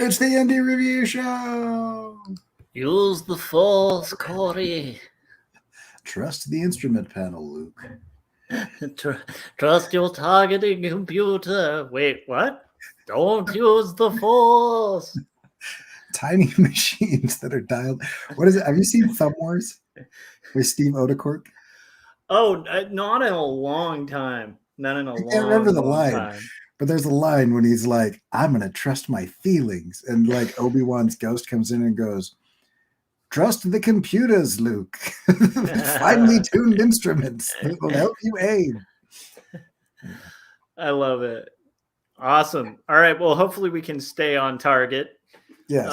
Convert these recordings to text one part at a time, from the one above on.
It's the Indie Review Show. Use the force, Corey. Trust the instrument panel, Luke. Trust your targeting computer. Wait, what? Don't use the force. Tiny machines that are dialed. What is it? Have you seen Thumb Wars with Steve Odekork? Oh, not in a long time. Not in a long, can't remember the line. time. But there's a line when he's like, I'm going to trust my feelings. And like Obi-Wan's ghost comes in and goes, trust the computers, Luke. Finely tuned instruments that will help you aim. I love it. Awesome. All right. Well, hopefully we can stay on target. Yes.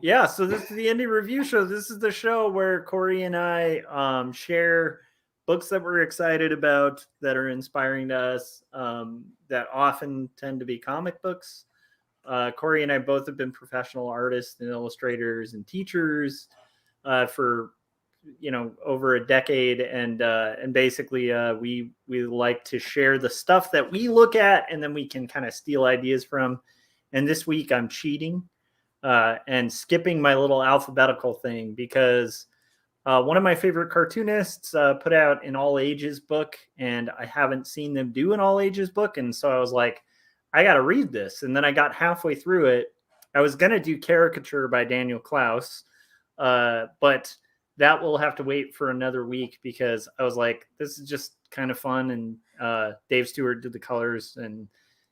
Yeah, so this is the Indie Review Show. This is the show where Corey and I share books that we're excited about, that are inspiring to us, that often tend to be comic books. Corey and I both have been professional artists and illustrators and teachers for over a decade, and basically we like to share the stuff that we look at, and then we can kind of steal ideas from. And this week I'm cheating and skipping my little alphabetical thing because one of my favorite cartoonists put out an all ages book, and I haven't seen them do an all ages book. And so I was like, I got to read this. And then I got halfway through it. I was going to do Caricature by Daniel Klaus, but that will have to wait for another week because I was like, this is just kind of fun. And Dave Stewart did the colors, and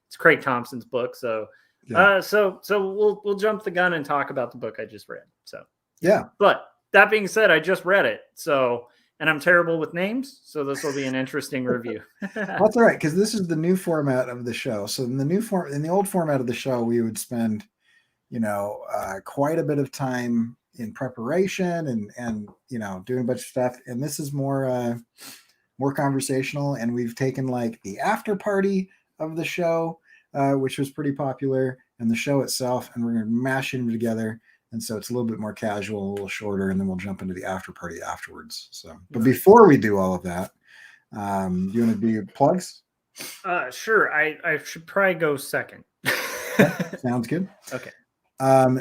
it's Craig Thompson's book. So, Yeah. So we'll jump the gun and talk about the book I just read. So, yeah. But that being said, I just read it. So, and I'm terrible with names. So this will be an interesting review. That's all right, because this is the new format of the show. So in the old format of the show, we would spend, quite a bit of time in preparation and doing a bunch of stuff. And this is more conversational. And we've taken like the after party of the show, which was pretty popular, and the show itself, and we're going to mash them together. And so it's a little bit more casual, a little shorter, and then we'll jump into the after party afterwards. So, but before we do all of that, do you want to do plugs? Sure. I should probably go second. Sounds good. Okay.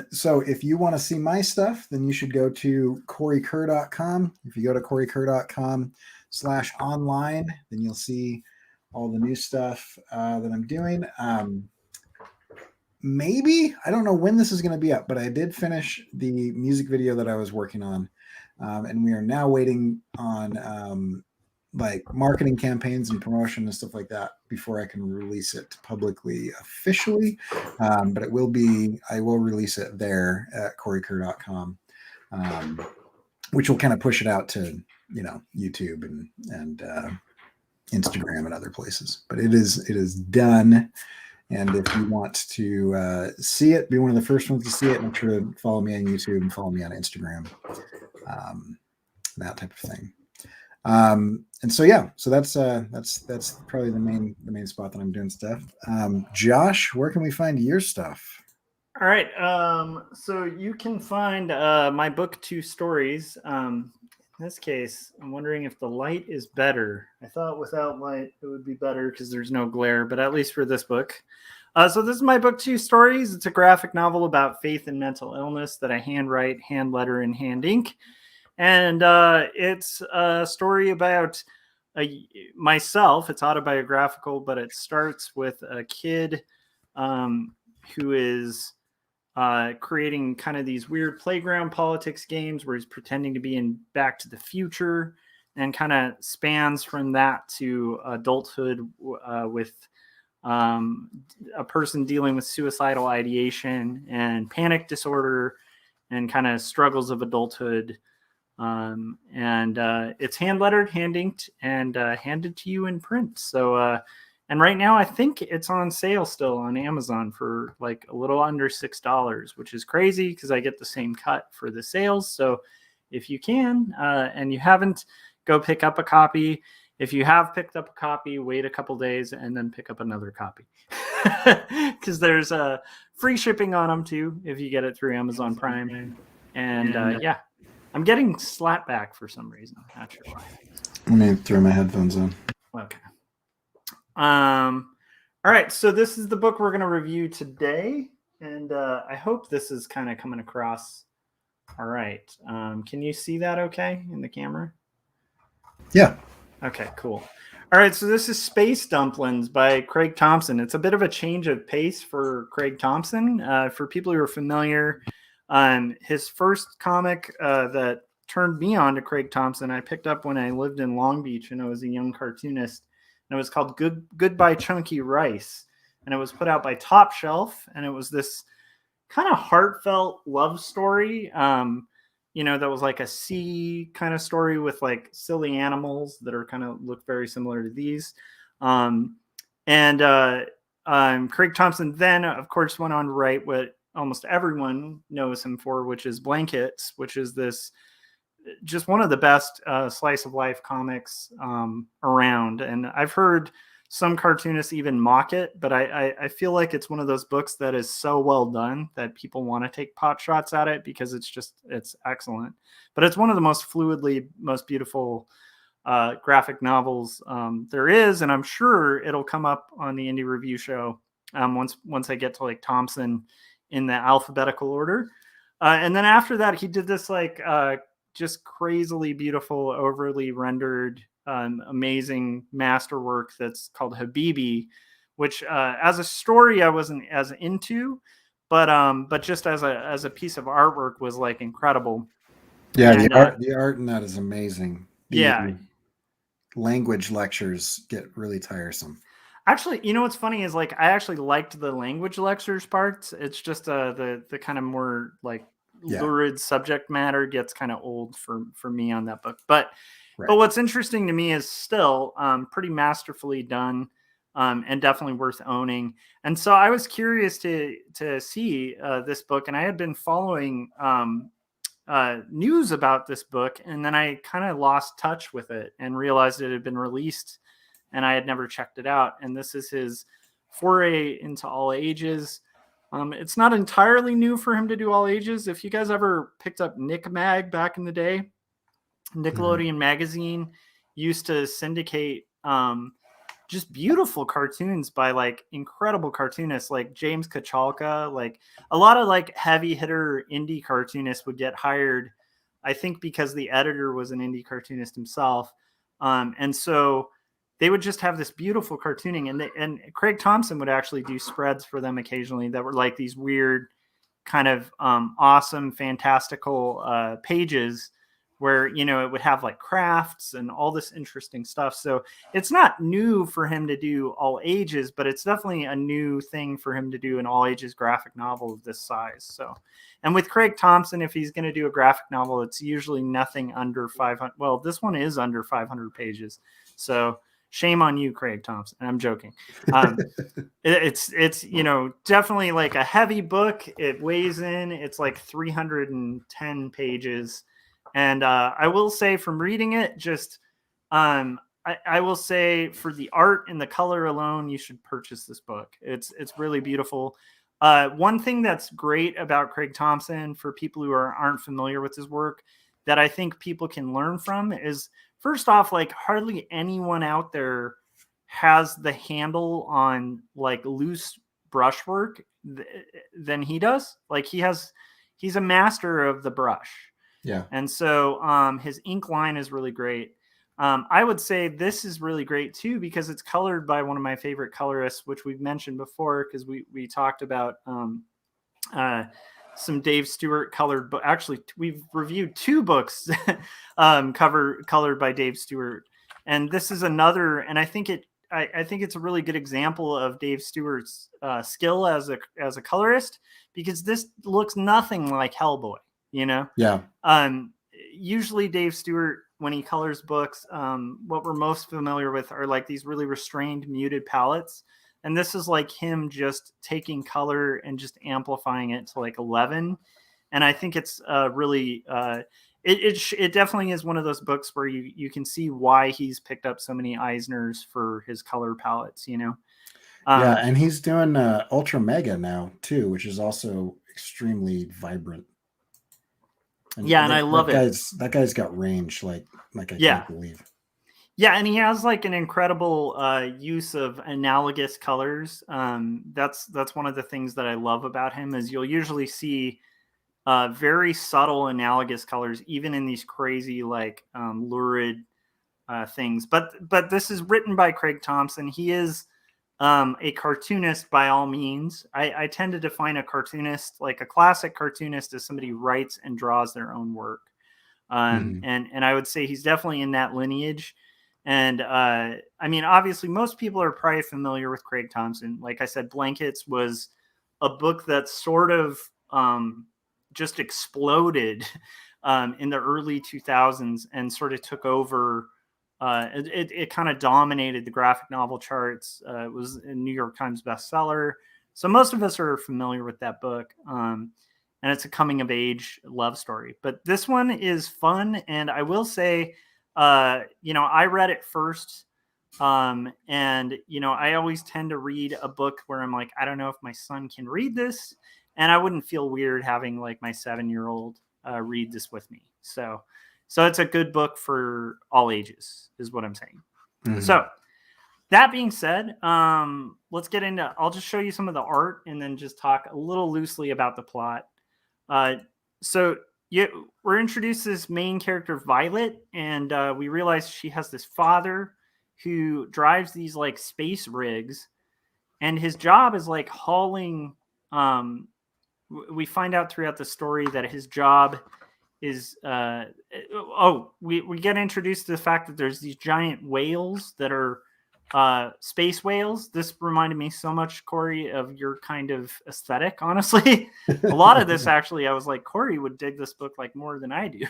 So if you want to see my stuff, then you should go to CoreyKerr.com. If you go to CoreyKerr.com/online, then you'll see all the new stuff that I'm doing. Maybe, I don't know when this is going to be up, but I did finish the music video that I was working on. And we are now waiting on like marketing campaigns and promotion and stuff like that before I can release it publicly officially. But I will release it there at CoreyKerr.com, which will kind of push it out to, YouTube and Instagram and other places. But it is done. And if you want to see it, be one of the first ones to see it, make sure to follow me on YouTube and follow me on Instagram, that type of thing. And so that's probably the main spot that I'm doing stuff. Josh, where can we find your stuff? All right. So you can find my book, 2 Stories. In this case, I'm wondering if the light is better. I thought without light it would be better because there's no glare, but at least for this book. So this is my book, 2 Stories. It's a graphic novel about faith and mental illness that I handwrite, hand letter, and hand ink. And it's a story about myself. It's autobiographical, but it starts with a kid who is creating kind of these weird playground politics games where he's pretending to be in Back to the Future, and kind of spans from that to adulthood with a person dealing with suicidal ideation and panic disorder and kind of struggles of adulthood. And it's hand lettered, hand inked, and handed to you in print. So, and right now I think it's on sale still on Amazon for like a little under $6, which is crazy because I get the same cut for the sales. So if you can, and you haven't, go pick up a copy. If you have picked up a copy, wait a couple days and then pick up another copy because there's free shipping on them too if you get it through Amazon Prime. And yeah, I'm getting slapback for some reason. I'm not sure why. Let me throw my headphones on. Okay. All right, so this is the book we're going to review today, and I hope this is kind of coming across all right. Can you see that okay in the camera? Yeah. Okay, cool. All right, so this is Space Dumplings by Craig Thompson. It's a bit of a change of pace for Craig Thompson. For people who are familiar, his first comic that turned me on to Craig Thompson, I picked up when I lived in Long Beach and I was a young cartoonist. And it was called Goodbye Chunky Rice. And it was put out by Top Shelf. And it was this kind of heartfelt love story. That was like a sea kind of story with like silly animals that are kind of look very similar to these. And Craig Thompson then, of course, went on to write what almost everyone knows him for, which is Blankets, which is this just one of the best slice of life comics around. And I've heard some cartoonists even mock it, but I feel like it's one of those books that is so well done that people want to take pot shots at it because it's excellent. But it's one of the most fluidly, most beautiful graphic novels there is, and I'm sure it'll come up on the Indie Review Show once I get to like Thompson in the alphabetical order. And then after that, he did this like just crazily beautiful, overly rendered, amazing masterwork that's called Habibi, which as a story I wasn't as into, but just as a piece of artwork was like incredible. Yeah, And, the art in that is amazing. Yeah. Language lectures get really tiresome. Actually, you know what's funny is like I actually liked the language lectures parts. It's just the kind of more like lurid subject matter gets kind of old for me on that book. But what's interesting to me is still pretty masterfully done and definitely worth owning. And so I was curious to see this book, and I had been following news about this book, and then I kind of lost touch with it and realized it had been released, and I had never checked it out. And this is his foray into all ages. It's not entirely new for him to do all ages. If you guys ever picked up Nick Mag back in the day, Nickelodeon magazine used to syndicate just beautiful cartoons by like incredible cartoonists like James Kachalka. Like a lot of like heavy hitter indie cartoonists would get hired, I think because the editor was an indie cartoonist himself. And so they would just have this beautiful cartooning, and Craig Thompson would actually do spreads for them occasionally that were like these weird kind of awesome, fantastical pages where, it would have like crafts and all this interesting stuff. So it's not new for him to do all ages, but it's definitely a new thing for him to do an all ages graphic novel of this size. So, and with Craig Thompson, if he's going to do a graphic novel, it's usually nothing under 500. Well, this one is under 500 pages. So shame on you, Craig Thompson. I'm joking. It's definitely like a heavy book. It weighs in. It's like 310 pages. And I will say from reading it, just I will say for the art and the color alone, you should purchase this book. It's really beautiful. One thing that's great about Craig Thompson for people who aren't familiar with his work that I think people can learn from is, first off, like hardly anyone out there has the handle on like loose brushwork than he does. Like he's a master of the brush. Yeah. And so his ink line is really great. I would say this is really great too, because it's colored by one of my favorite colorists, which we've mentioned before, because we talked about some Dave Stewart colored, but actually we've reviewed 2 books colored by Dave Stewart. And this is another, and I think it's a really good example of Dave Stewart's skill as a colorist, because this looks nothing like Hellboy. Yeah. Usually Dave Stewart, when he colors books, what we're most familiar with are like these really restrained, muted palettes. And this is like him just taking color and just amplifying it to like 11. And I think it's really, it definitely is one of those books where you can see why he's picked up so many Eisners for his color palettes, yeah, and he's doing Ultra Mega now too, which is also extremely vibrant. And I love it. That guy's got range, like I can't believe. Yeah, and he has like an incredible use of analogous colors. That's one of the things that I love about him is you'll usually see very subtle analogous colors, even in these crazy like lurid things. But this is written by Craig Thompson. He is a cartoonist by all means. I tend to define a cartoonist, like a classic cartoonist, as somebody who writes and draws their own work. Mhm. And I would say he's definitely in that lineage. And I mean, obviously, most people are probably familiar with Craig Thompson. Like I said, Blankets was a book that sort of just exploded in the early 2000s and sort of took over. It kind of dominated the graphic novel charts. It was a New York Times bestseller. So most of us are familiar with that book. And it's a coming of age love story. But this one is fun. And I will say, I read it first. And, I always tend to read a book where I'm like, I don't know if my son can read this. And I wouldn't feel weird having like my 7-year-old read this with me. So it's a good book for all ages, is what I'm saying. Mhm. So that being said, let's get into. I'll just show you some of the art and then just talk a little loosely about the plot. So we're introduced to this main character, Violet, and we realize she has this father who drives these like space rigs, and his job is like hauling. We find out throughout the story that his job is we get introduced to the fact that there's these giant whales that are space whales. This reminded me so much, Corey, of your kind of aesthetic, honestly. A lot of this actually, I was like, Corey would dig this book like more than I do.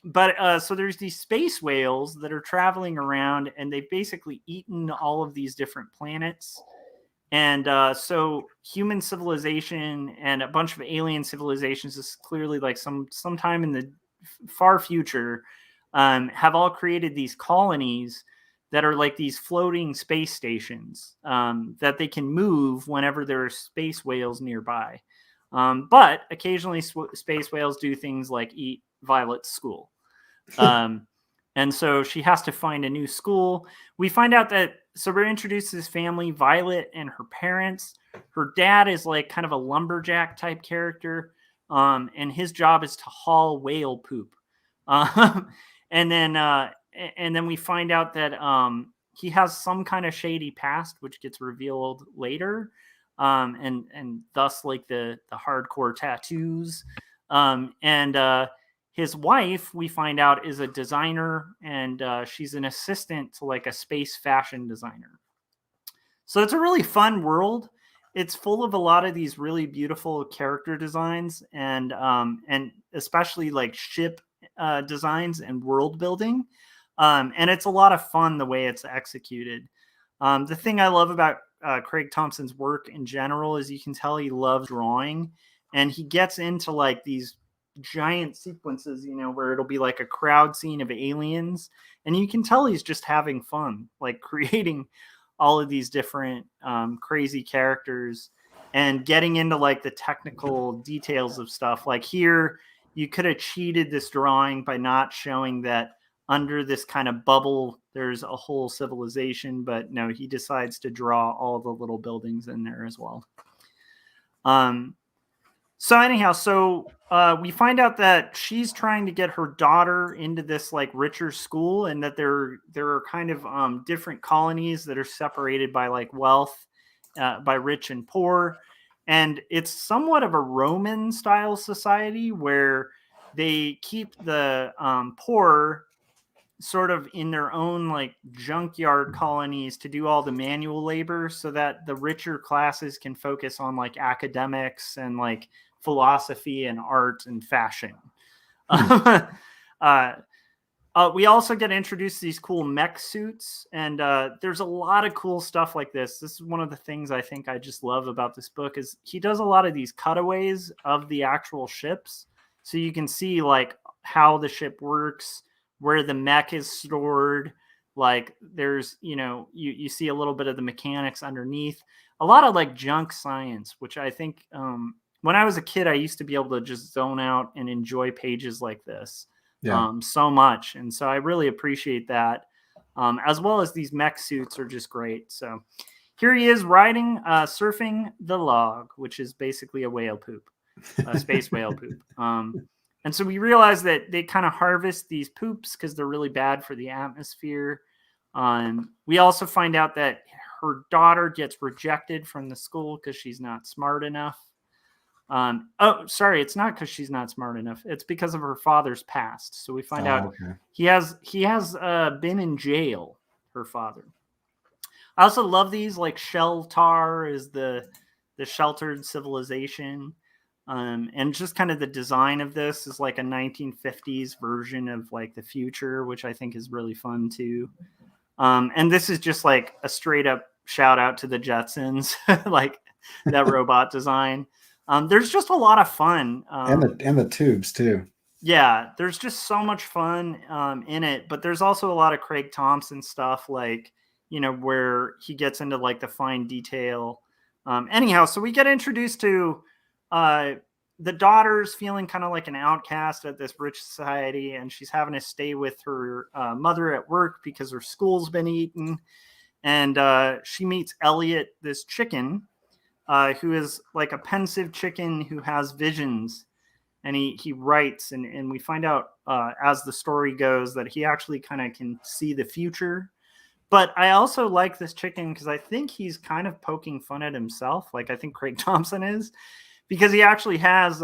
But so there's these space whales that are traveling around, and they've basically eaten all of these different planets. And so human civilization and a bunch of alien civilizations is clearly like sometime in the far future have all created these colonies that are like these floating space stations that they can move whenever there are space whales nearby. But occasionally space whales do things like eat Violet's school. And so she has to find a new school. We find out that, so we're introduced to this family, Violet and her parents. Her dad is like kind of a lumberjack type character. And his job is to haul whale poop. Um, and then we find out that he has some kind of shady past, which gets revealed later. And thus like the hardcore tattoos. And his wife, we find out, is a designer, and she's an assistant to like a space fashion designer. So it's a really fun world. It's full of a lot of these really beautiful character designs, and especially like ship designs and world building. And it's a lot of fun the way it's executed. The thing I love about Craig Thompson's work in general is you can tell he loves drawing, and he gets into like these giant sequences, where it'll be like a crowd scene of aliens, and you can tell he's just having fun, like creating all of these different crazy characters and getting into like the technical details of stuff. Like here, you could have cheated this drawing by not showing that under this kind of bubble there's a whole civilization, but no, he decides to draw all the little buildings in there as well. So anyhow, we find out that she's trying to get her daughter into this like richer school, and that there are kind of different colonies that are separated by like wealth, by rich and poor, and it's somewhat of a Roman style society where they keep the poor sort of in their own like junkyard colonies to do all the manual labor, so that the richer classes can focus on like academics and like philosophy and art and fashion. We also get introduced to these cool mech suits, and there's a lot of cool stuff like this. This is one of the things I think I just love about this book is he does a lot of these cutaways of the actual ships, so you can see like how the ship works, where the mech is stored. Like there's, you see a little bit of the mechanics underneath, a lot of like junk science, which I think when I was a kid, I used to be able to just zone out and enjoy pages like this. Yeah. so much. And so I really appreciate that. As well as these mech suits are just great. So here he is riding, surfing the log, which is basically a whale poop, a space whale poop. And so we realize that they kind of harvest these poops because they're really bad for the atmosphere. We also find out that her daughter gets rejected from the school because she's not smart enough. It's not because she's not smart enough. It's because of her father's past. So we find out okay. he has been in jail, her father. I also love these, like Sheltar is the sheltered civilization. And just kind of the design of this is like a 1950s version of like the future, which I think is really fun too. And this is just like a straight up shout out to the Jetsons, like that robot design. There's just a lot of fun. And the tubes too. Yeah, there's just so much fun in it, but there's also a lot of Craig Thompson stuff, like, where he gets into like the fine detail. Anyhow, so we get introduced to the daughter's feeling kind of like an outcast at this rich society, and she's having to stay with her mother at work because her school's been eaten. And she meets Elliot, this chicken, who is like a pensive chicken who has visions. And he writes, and we find out as the story goes that he actually kind of can see the future. But I also like this chicken because I think he's kind of poking fun at himself. Like I think Craig Thompson is, because he actually has,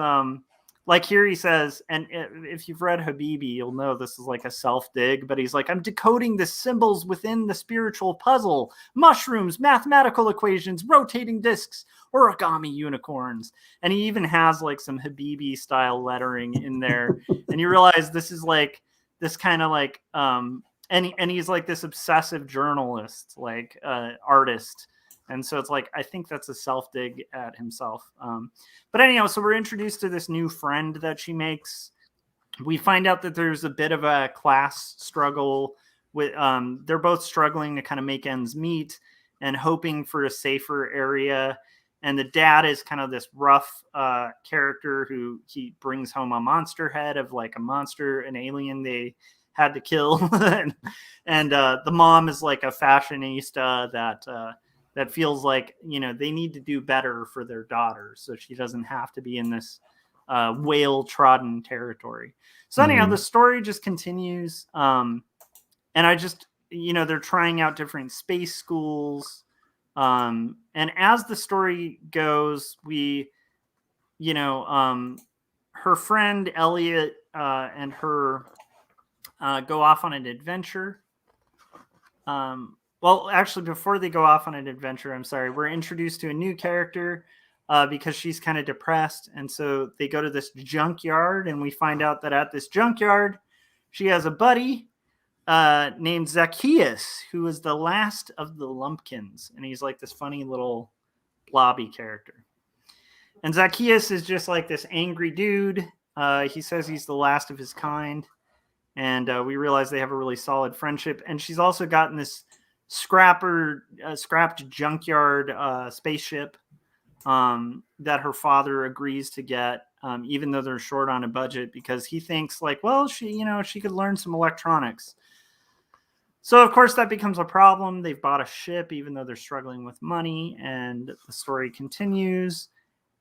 like here he says, and if you've read Habibi, you'll know this is like a self-dig, but he's like, I'm decoding the symbols within the spiritual puzzle: mushrooms, mathematical equations, rotating discs, origami unicorns. And he even has like some Habibi style lettering in there. And you realize this is like this kind of like, and he's like this obsessive journalist, like artist. And so it's like, I think that's a self-dig at himself. But anyhow, so we're introduced to this new friend that she makes. We find out that there's a bit of a class struggle with, they're both struggling to kind of make ends meet and hoping for a safer area. And the dad is kind of this rough character who he brings home a monster head of like a monster, an alien they had to kill. and the mom is like a fashionista that feels like, they need to do better for their daughter so she doesn't have to be in this whale trodden territory. So anyhow, the story just continues. And I just, they're trying out different space schools. And as the story goes, we, her friend Elliot and her go off on an adventure. Well, actually, before they go off on an adventure, I'm sorry, we're introduced to a new character because she's kind of depressed. And so they go to this junkyard, and we find out that at this junkyard, she has a buddy named Zacchaeus, who is the last of the Lumpkins. And he's like this funny little blobby character. And Zacchaeus is just like this angry dude. He says he's the last of his kind. And we realize they have a really solid friendship. And she's also gotten this scrapped junkyard spaceship that her father agrees to get, even though they're short on a budget, because he thinks like, well, she could learn some electronics. So of course that becomes a problem. They've bought a ship, even though they're struggling with money, and the story continues.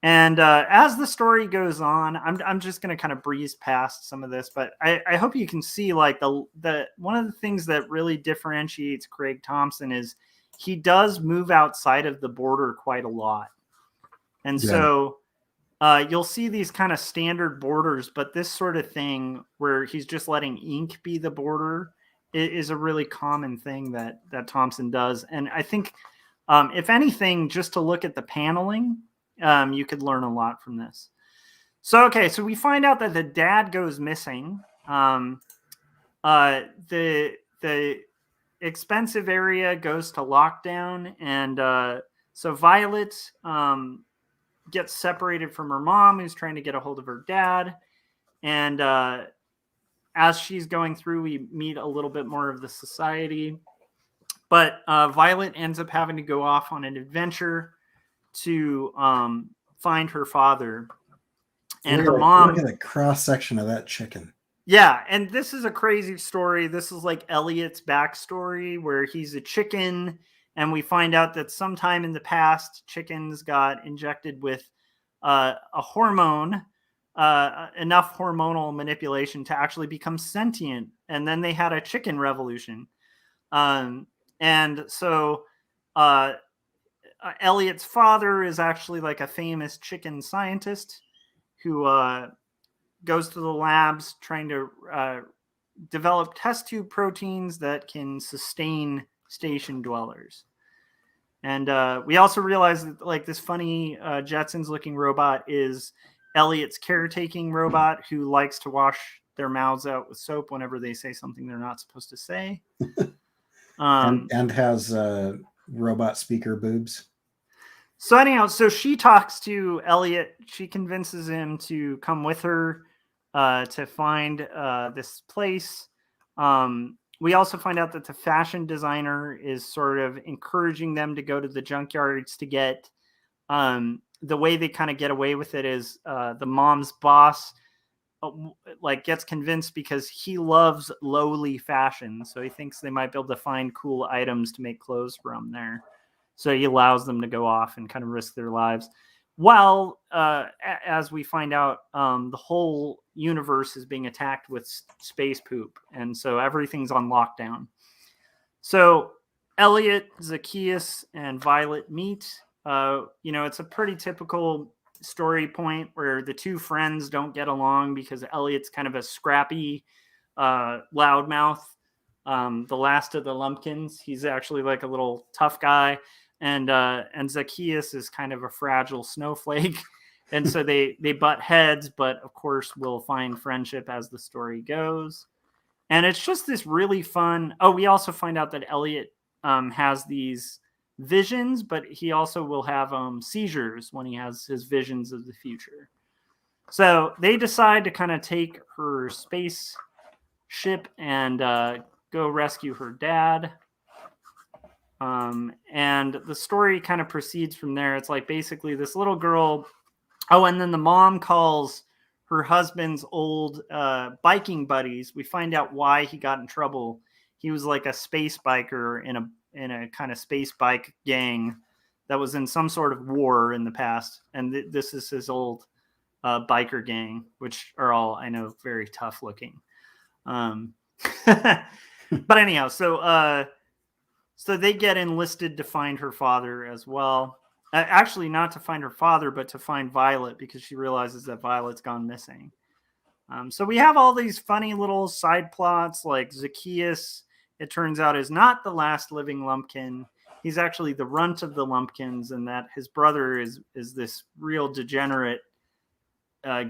And as the story goes on, I'm just going to kind of breeze past some of this, but I hope you can see like the one of the things that really differentiates Craig Thompson is he does move outside of the border quite a lot. And so you'll see these kind of standard borders, but this sort of thing where he's just letting ink be the border is a really common thing that Thompson does. And I think if anything, just to look at the paneling, you could learn a lot from this. So, okay, so we find out that the dad goes missing. The expensive area goes to lockdown, and so Violet gets separated from her mom, who's trying to get a hold of her dad. And as she's going through, we meet a little bit more of the society. But Violet ends up having to go off on an adventure to find her father. And her mom... Look at the cross section of that chicken. Yeah, and this is a crazy story. This is like Elliot's backstory where he's a chicken, and we find out that sometime in the past, chickens got injected with a hormone, enough hormonal manipulation to actually become sentient, and then they had a chicken revolution. Um, and so uh, Elliot's father is actually like a famous chicken scientist who goes to the labs trying to develop test tube proteins that can sustain station dwellers. And we also realize that like this funny Jetsons looking robot is Elliot's caretaking robot who likes to wash their mouths out with soap whenever they say something they're not supposed to say. And has robot speaker boobs. So anyhow, so she talks to Elliot. She convinces him to come with her to find this place. We also find out that the fashion designer is sort of encouraging them to go to the junkyards to get. The way they kind of get away with it is the mom's boss like gets convinced because he loves lowly fashion, so he thinks they might be able to find cool items to make clothes from there. So he allows them to go off and kind of risk their lives. While, as we find out, the whole universe is being attacked with space poop. And so everything's on lockdown. So Elliot, Zacchaeus, and Violet meet. It's a pretty typical story point where the two friends don't get along because Elliot's kind of a scrappy, loudmouth. The last of the lumpkins. He's actually like a little tough guy. And Zacchaeus is kind of a fragile snowflake. And so they butt heads, but of course we'll find friendship as the story goes. And it's just this really fun. Oh, we also find out that Elliot has these visions, but he also will have seizures when he has his visions of the future. So they decide to kind of take her spaceship and go rescue her dad. And the story kind of proceeds from there. It's like basically this little girl. Oh, and then the mom calls her husband's old biking buddies. We find out why he got in trouble. He was like a space biker in a kind of space bike gang that was in some sort of war in the past. And this is his old biker gang, which are all, I know, very tough looking. But anyhow, so they get enlisted to find her father as well. Actually, not to find her father, but to find Violet because she realizes that Violet's gone missing. So we have all these funny little side plots like Zacchaeus, it turns out, is not the last living lumpkin. He's actually the runt of the lumpkins, and that his brother is this real degenerate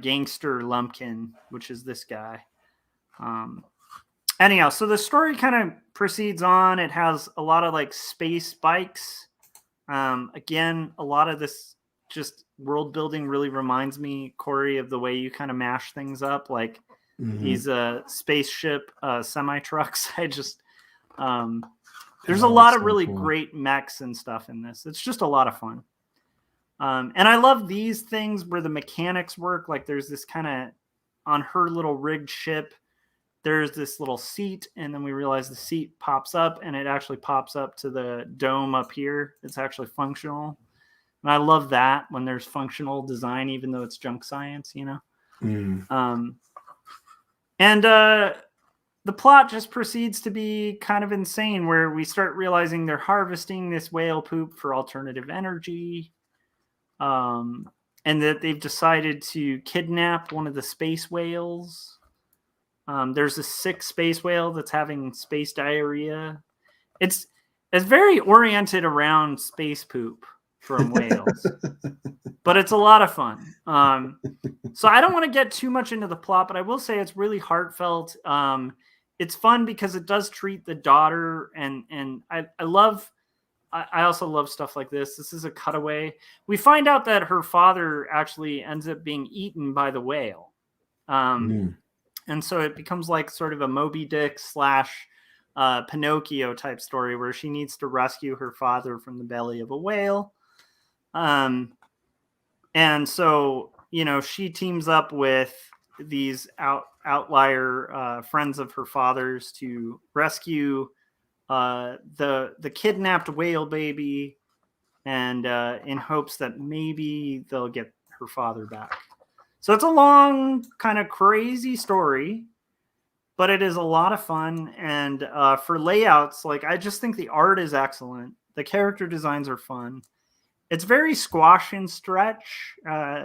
gangster lumpkin, which is this guy. Anyhow, so the story kind of proceeds on. It has a lot of like space bikes. Again, a lot of this just world building really reminds me, Corey, of the way you kind of mash things up, like these spaceship semi trucks. There's a lot of really great mechs and stuff in this. It's just a lot of fun. And I love these things where the mechanics work. Like there's this kind of on her little rigged ship. There's this little seat, and then we realize the seat pops up, and it actually pops up to the dome up here. It's actually functional. And I love that when there's functional design, even though it's junk science, you know? And the plot just proceeds to be kind of insane, where we start realizing they're harvesting this whale poop for alternative energy, and that they've decided to kidnap one of the space whales. There's a sick space whale that's having space diarrhea. It's very oriented around space poop from whales, but it's a lot of fun. So I don't want to get too much into the plot, but I will say it's really heartfelt. It's fun because it does treat the daughter, and I also love stuff like this. This is a cutaway. We find out that her father actually ends up being eaten by the whale. And so it becomes like sort of a Moby Dick / Pinocchio type story where she needs to rescue her father from the belly of a whale. And so, she teams up with these outlier friends of her father's to rescue the kidnapped whale baby, and in hopes that maybe they'll get her father back. So it's a long, kind of crazy story, but it is a lot of fun. And for layouts, like, I just think the art is excellent. The character designs are fun. It's very squash and stretch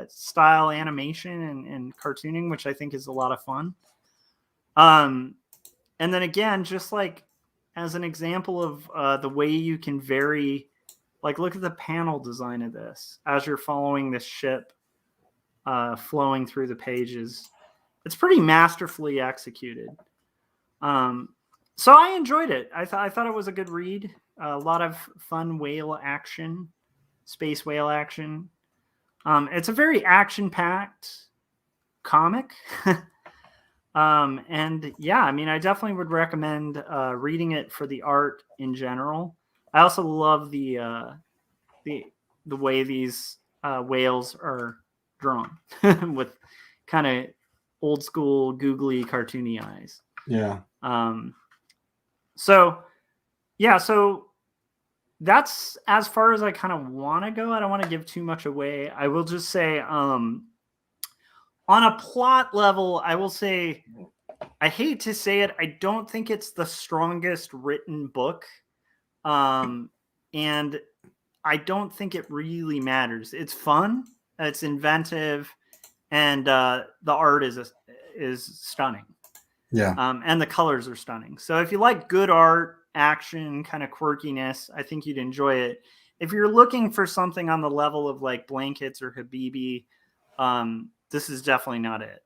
style animation and cartooning, which I think is a lot of fun. And then again, just like as an example of the way you can vary, like, look at the panel design of this as you're following this ship flowing through the pages. It's pretty masterfully executed. So I enjoyed it. I thought it was a good read. A lot of fun whale action, space whale action. It's a very action-packed comic. And yeah, I mean, I definitely would recommend reading it for the art in general. I also love the way these whales are drawn with kind of old school, googly, cartoony eyes. Yeah. So that's as far as I kind of want to go. I don't want to give too much away. I will just say, on a plot level, I will say, I hate to say it, I don't think it's the strongest written book. And I don't think it really matters. It's fun, it's inventive, and the art is stunning. Yeah. And the colors are stunning. So if you like good art, action, kind of quirkiness, I think you'd enjoy it. If you're looking for something on the level of like Blankets or Habibi, this is definitely not it.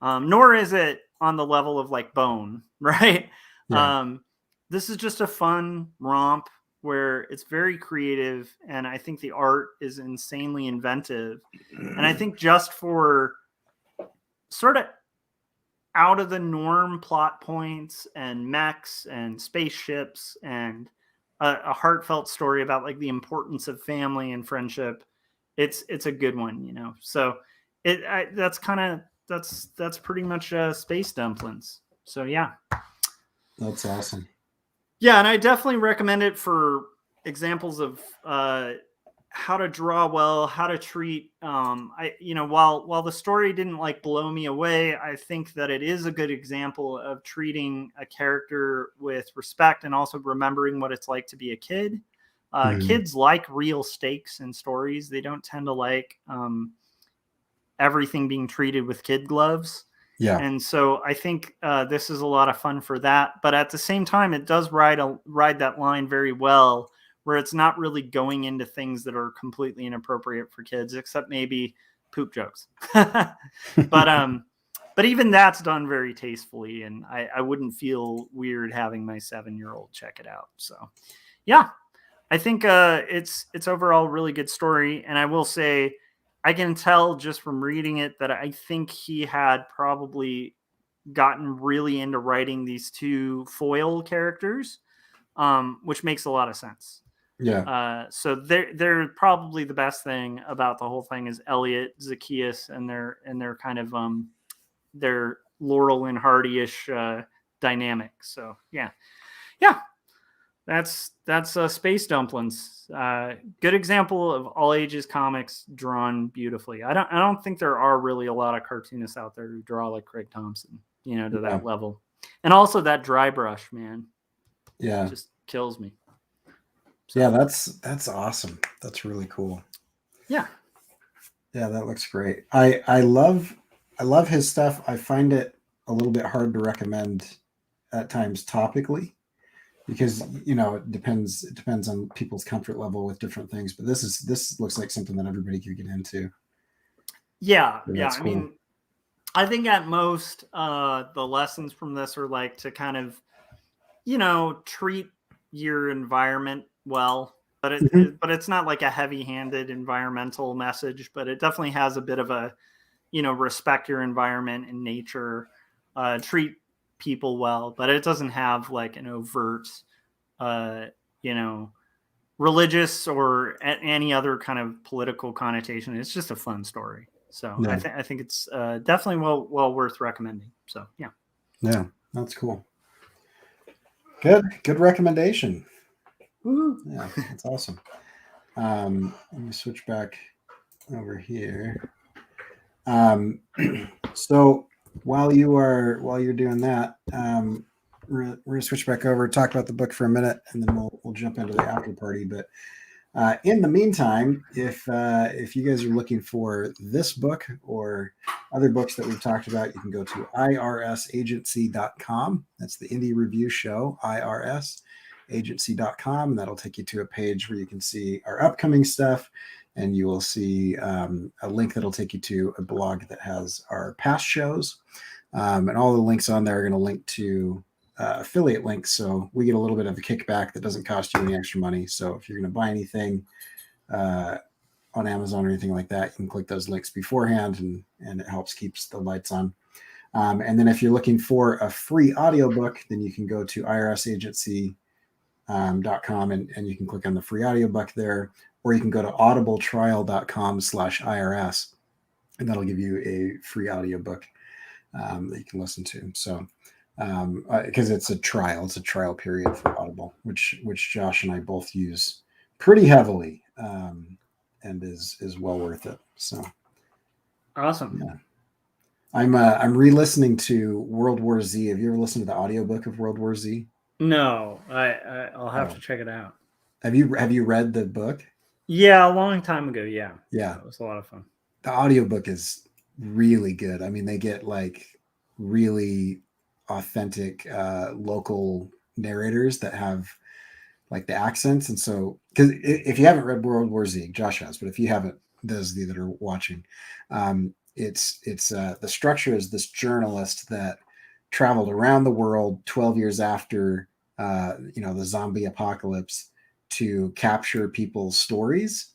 Nor is it on the level of like Bone, right? Yeah. This is just a fun romp where it's very creative, and I think the art is insanely inventive. And I think just for sort of out of the norm plot points and mechs and spaceships and a heartfelt story about like the importance of family and friendship, it's a good one, you know. So that's pretty much Space Dumplings. So yeah, That's awesome. yeah, and I definitely recommend it for examples of how to draw well, how to treat. While the story didn't like blow me away, I think that it is a good example of treating a character with respect and also remembering what it's like to be a kid. Kids like real stakes in stories. They don't tend to like everything being treated with kid gloves. Yeah. And so I think this is a lot of fun for that. But at the same time, it does ride that line very well, where it's not really going into things that are completely inappropriate for kids, except maybe poop jokes. But even that's done very tastefully, and I wouldn't feel weird having my 7-year-old check it out. So yeah, I think it's overall a really good story. And I will say, I can tell just from reading it that I think he had probably gotten really into writing these two foil characters, which makes a lot of sense. Yeah. So they're probably the best thing about the whole thing is Elliot, Zacchaeus, and their kind of their Laurel and Hardy-ish dynamic. So yeah. That's Space Dumplings. Good example of all ages comics drawn beautifully. I don't think there are really a lot of cartoonists out there who draw like Craig Thompson, you know, to that level. And also that dry brush, man. Yeah. Just kills me. So, yeah, that's awesome. That's really cool. Yeah. Yeah, that looks great. I love his stuff. I find it a little bit hard to recommend at times topically, because it depends on people's comfort level with different things. But this looks like something that everybody could get into. Yeah, So yeah. cool. I mean, I think at most the lessons from this are like to kind of, treat your environment well. But it's not like a heavy-handed environmental message. But it definitely has a bit of a, respect your environment and nature, treat people well. But it doesn't have like an overt, religious or any other kind of political connotation. It's just a fun story. So Yeah. I think it's definitely well worth recommending. So yeah. Yeah, that's cool. Good recommendation. Woo-hoo. Yeah, that's awesome. Let me switch back over here. So while you're doing that, we're gonna switch back over, talk about the book for a minute, and then we'll jump into the after party. But in the meantime, if you guys are looking for this book or other books that we've talked about, you can go to irsagency.com. That's the Indie Review Show, irsagency.com, and that'll take you to a page where you can see our upcoming stuff, and you will see a link that'll take you to a blog that has our past shows, and all the links on there are going to link to affiliate links, so we get a little bit of a kickback that doesn't cost you any extra money. So if you're going to buy anything on Amazon or anything like that, you can click those links beforehand, and it helps keeps the lights on. And then if you're looking for a free audiobook, then you can go to irsagency.com and you can click on the free audiobook there, or you can go to audibletrial.com/IRS, and that'll give you a free audiobook that you can listen to. So because it's a trial period for Audible, which Josh and I both use pretty heavily, and is well worth it. So Awesome. yeah. I'm re-listening to World War Z. Have you ever listened to the audiobook of World War Z? No, I'll have to check it out. Have you read the book? Yeah, a long time ago. Yeah. Yeah. It was a lot of fun. The audiobook is really good. I mean, they get like really authentic local narrators that have like the accents. And so, because if you haven't read World War Z, Josh has, but if you haven't, those of you that are watching, it's the structure is this journalist that traveled around the world 12 years after the zombie apocalypse to capture people's stories.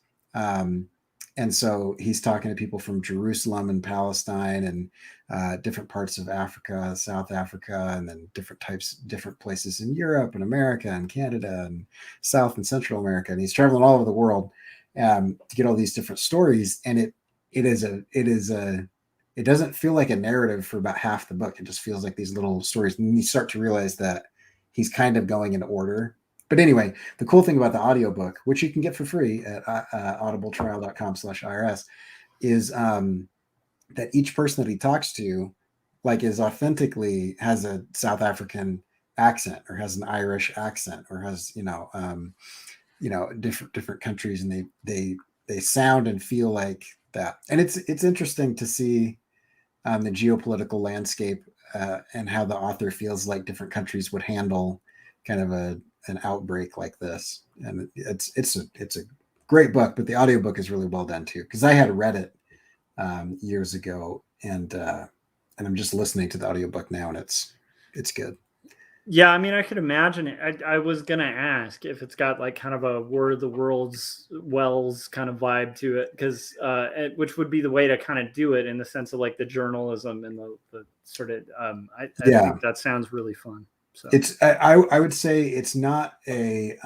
And so he's talking to people from Jerusalem and Palestine and different parts of Africa, South Africa, and then different places in Europe and America and Canada and South and Central America. And he's traveling all over the world to get all these different stories. And it doesn't feel like a narrative for about half the book. It just feels like these little stories. And you start to realize that he's kind of going in order. But anyway, the cool thing about the audiobook, which you can get for free at audibletrial.com/IRS, is that each person that he talks to, like, is authentically has a South African accent or has an Irish accent or has different countries, and they sound and feel like that. And it's interesting to see the geopolitical landscape and how the author feels like different countries would handle kind of an outbreak like this. And it's a great book, but the audiobook is really well done too, because I had read it years ago, and I'm just listening to the audiobook now, and it's good. Yeah, I mean, I could imagine it. I was gonna ask if it's got like kind of a War of the Worlds Wells kind of vibe to it, because which would be the way to kind of do it in the sense of like the journalism and the sort of I think that sounds really fun. So it's I would say it's not a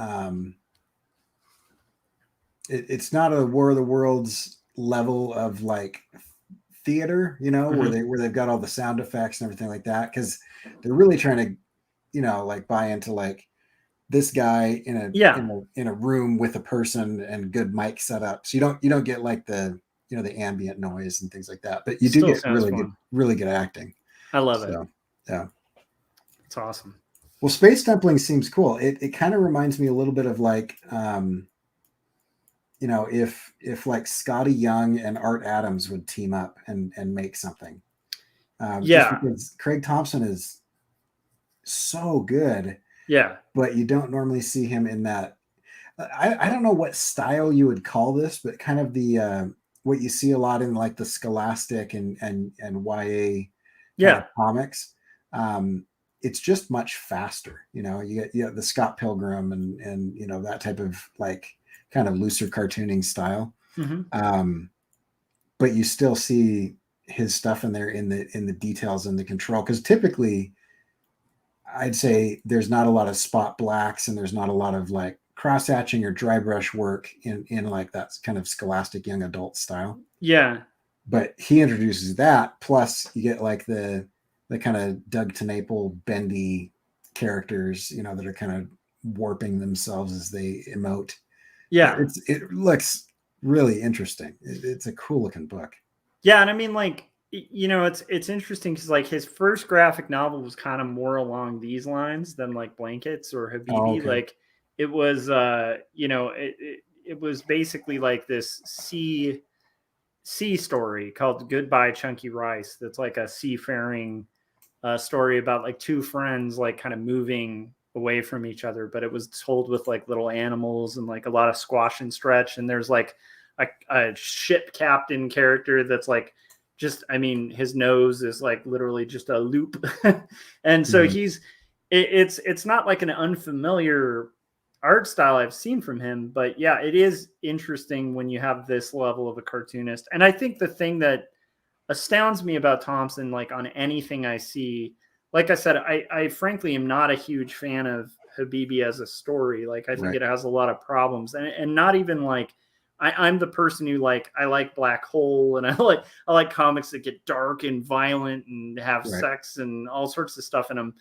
it's not a War of the Worlds level of like theater, where they've got all the sound effects and everything like that, because they're really trying to like buy into like this guy in a room with a person and good mic setup. So you don't get like the the ambient noise and things like that, but you do get really good acting. I love it. Yeah, it's awesome. Well, Space Dumplings seems cool. It kind of reminds me a little bit of like if like Scotty Young and Art Adams would team up and make something. Just because Craig Thompson is so good. Yeah. But you don't normally see him in that. I don't know what style you would call this, but kind of the what you see a lot in like the Scholastic and YA kind of comics. It's just much faster. You get the Scott Pilgrim and that type of like kind of looser cartooning style. Mm-hmm. But you still see his stuff in there in the details and the control, because typically I'd say there's not a lot of spot blacks and there's not a lot of like cross hatching or dry brush work in like that kind of Scholastic young adult style. Yeah. but he introduces that. Plus, you get like the kind of Doug TenNapel bendy characters, you know, that are kind of warping themselves as they emote. Yeah. It looks really interesting. It's a cool looking book. Yeah, and I mean, like, you know, it's interesting because like his first graphic novel was kind of more along these lines than like Blankets or Oh, Habibi. okay. Like, it was, you know, it was basically like this sea story called Goodbye Chunky Rice. That's like a seafaring story about like two friends like kind of moving away from each other, but it was told with like little animals and like a lot of squash and stretch. And there's like a ship captain character that's like just, I mean, his nose is like literally just a loop. And so Mhm. it's not like an unfamiliar art style I've seen from him, but yeah, it is interesting when you have this level of a cartoonist. And I think the thing that astounds me about Thompson, like on anything I see, like I said, I frankly am not a huge fan of Habibi as a story. Like I think Right. it has a lot of problems, and not even like I'm the person who like I like Black Hole and I like comics that get dark and violent and have Right. sex and all sorts of stuff in them.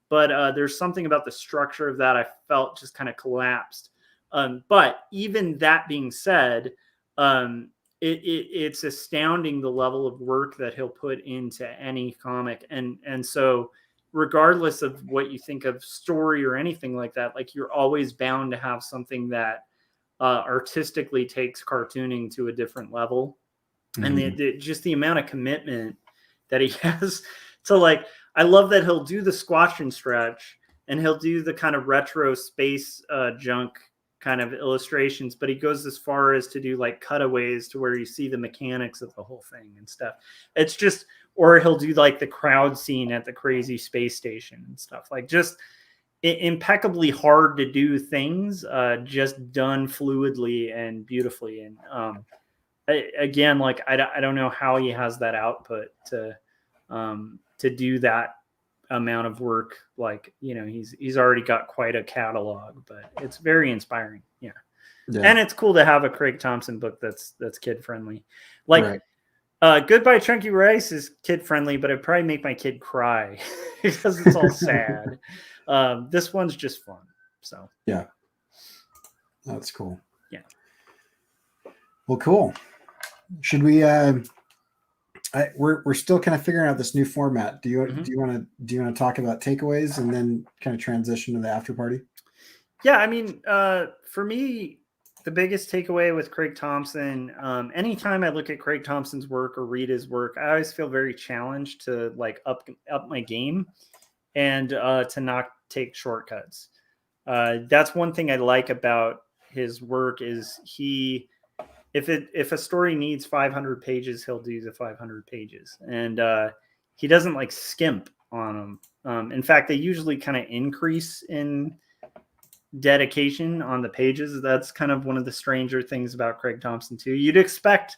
But there's something about the structure of that I felt just kind of collapsed. But even that being said, um, it's astounding the level of work that he'll put into any comic, and so regardless of what you think of story or anything like that, like you're always bound to have something that artistically takes cartooning to a different level. And Mhm. just the amount of commitment that he has to like, I love that he'll do the squash and stretch and he'll do the kind of retro space junk kind of illustrations, but he goes as far as to do like cutaways to where you see the mechanics of the whole thing and stuff. It's just, or he'll do like the crowd scene at the crazy space station and stuff, like just impeccably hard to do things, just done fluidly and beautifully. And again, like I don't know how he has that output to do that amount of work. Like, you know, he's already got quite a catalog, but it's very inspiring. Yeah. Yeah. And it's cool to have a Craig Thompson book that's kid friendly. Like Right. Goodbye Chunky Rice is kid friendly, but it'd probably make my kid cry because it's all sad. This one's just fun. So Yeah. That's cool. yeah. Well, cool. Should we we're still kind of figuring out this new format. Mhm. Do you want to talk about takeaways and then kind of transition to the after party? Yeah, I mean, for me, the biggest takeaway with Craig Thompson, anytime I look at Craig Thompson's work or read his work, I always feel very challenged to like up my game and to not take shortcuts. That's one thing I like about his work is if a story needs 500 pages, he'll do the 500 pages, and he doesn't like skimp on them. In fact, they usually kind of increase in dedication on the pages. That's kind of one of the stranger things about Craig Thompson too. You'd expect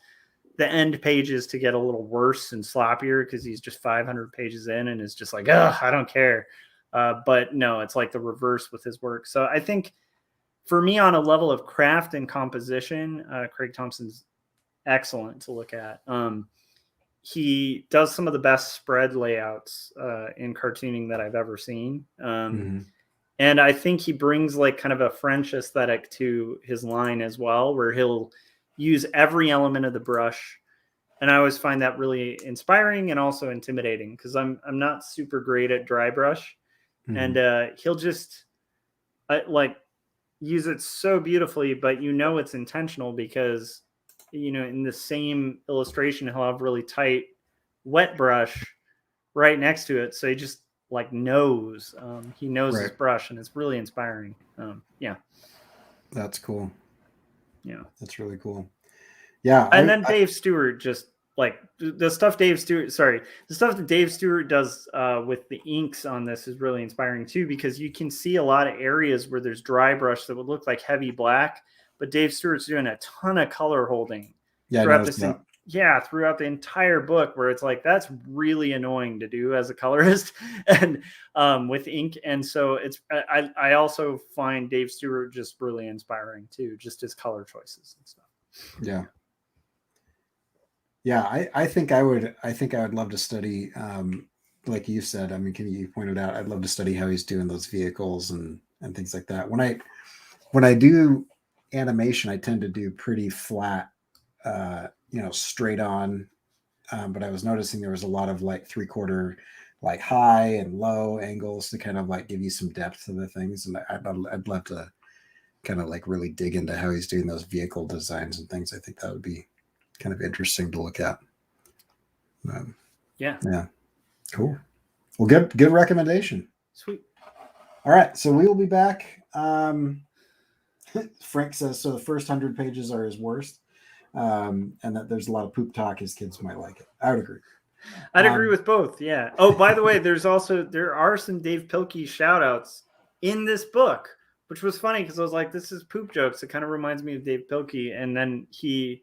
the end pages to get a little worse and sloppier because he's just 500 pages in and is just like, oh, I don't care. But no, it's like the reverse with his work. So I think for me, on a level of craft and composition, Craig Thompson's excellent to look at. He does some of the best spread layouts in cartooning that I've ever seen. Mm-hmm. And I think he brings like kind of a French aesthetic to his line as well, where he'll use every element of the brush. And I always find that really inspiring and also intimidating because I'm not super great at dry brush, Mm-hmm. and he'll just like use it so beautifully, but you know it's intentional because you know in the same illustration he'll have really tight wet brush right next to it, so he just like knows he knows his Right. brush, and it's really inspiring. Yeah, That's cool. yeah. That's really cool. Yeah. And then Dave Stewart just like the stuff the stuff that Dave Stewart does with the inks on this is really inspiring too, because you can see a lot of areas where there's dry brush that would look like heavy black, but Dave Stewart's doing a ton of color holding Yeah, I throughout noticed that. throughout the entire book, where it's like that's really annoying to do as a colorist and with ink. And so I also find Dave Stewart just really inspiring too, just his color choices and stuff. Yeah. Yeah, I think I would love to study, like you said. I mean, you pointed out, I'd love to study how he's doing those vehicles and things like that. When I do animation, I tend to do pretty flat, straight on. But I was noticing there was a lot of like 3/4, like high and low angles to kind of like give you some depth to the things. And I'd love to kind of like really dig into how he's doing those vehicle designs and things. I think that would be kind of interesting to look at. Yeah. Yeah. Cool. Well, good recommendation. Sweet. All right. So we will be back. Frank says, so the first 100 pages are his worst. And that there's a lot of poop talk. His kids might like it. I would agree. I'd agree with both. Yeah. Oh, by the way, there are some Dave Pilkey shout outs in this book, which was funny because I was like, this is poop jokes. It kind of reminds me of Dave Pilkey. And then he's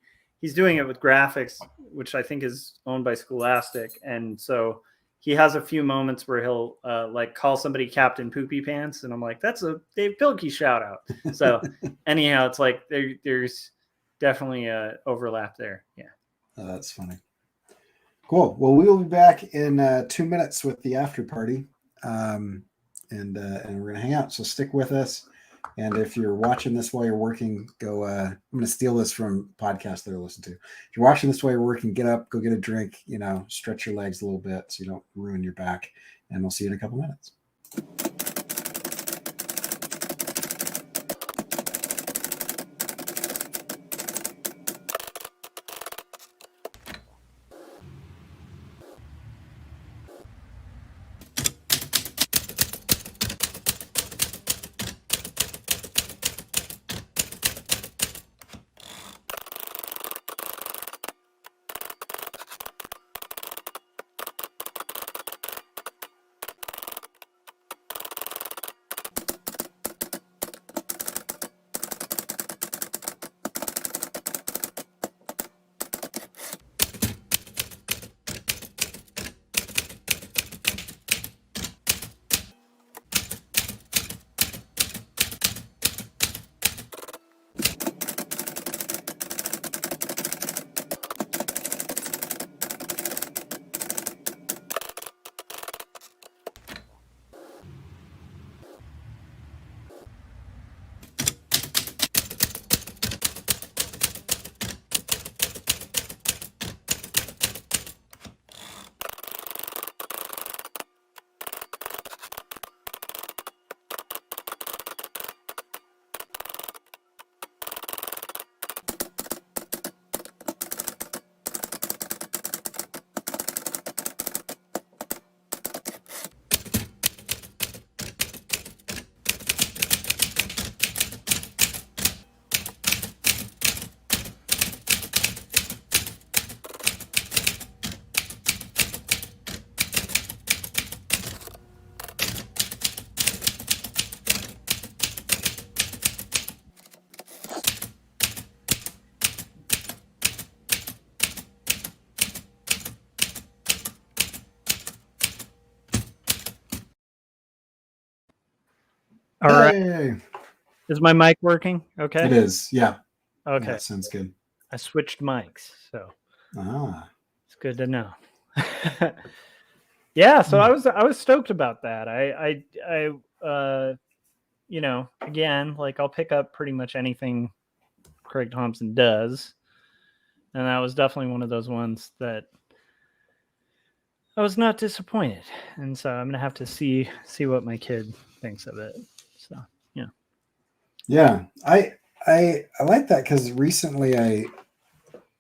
doing it with graphics, which I think is owned by Scholastic. And so he has a few moments where he'll like call somebody Captain Poopy Pants. And I'm like, that's a Dave Pilkey shout out. So anyhow, it's like there's definitely a overlap there. Yeah. Oh, that's funny. Cool. Well, we will be back in 2 minutes with the after party, and we're gonna hang out. So stick with us. And if you're watching this while you're working, go. I'm gonna steal this from podcasts that I listen to. If you're watching this while you're working, get up, go get a drink. Stretch your legs a little bit so you don't ruin your back. And we'll see you in a couple minutes. All right. Hey. Is my mic working? Okay. It is. Yeah. Okay. Yeah, sounds good. I switched mics, so it's good to know. Yeah, so I was stoked about that. I again, like I'll pick up pretty much anything Craig Thompson does, and that was definitely one of those ones that I was not disappointed. And so I'm gonna have to see what my kid thinks of it. So yeah. Yeah, I like that because recently I'm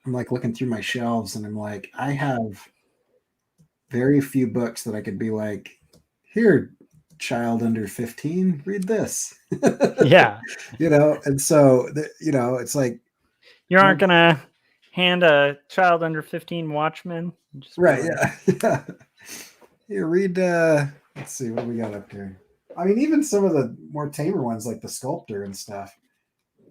like looking through my shelves and I'm like, I have very few books that I could be like, here, child under 15, read this. Yeah. And so it's like you aren't gonna hand a child under 15 Watchmen, right? Yeah. You read. Let's see what we got up here. I mean, even some of the more tamer ones like the Sculptor and stuff.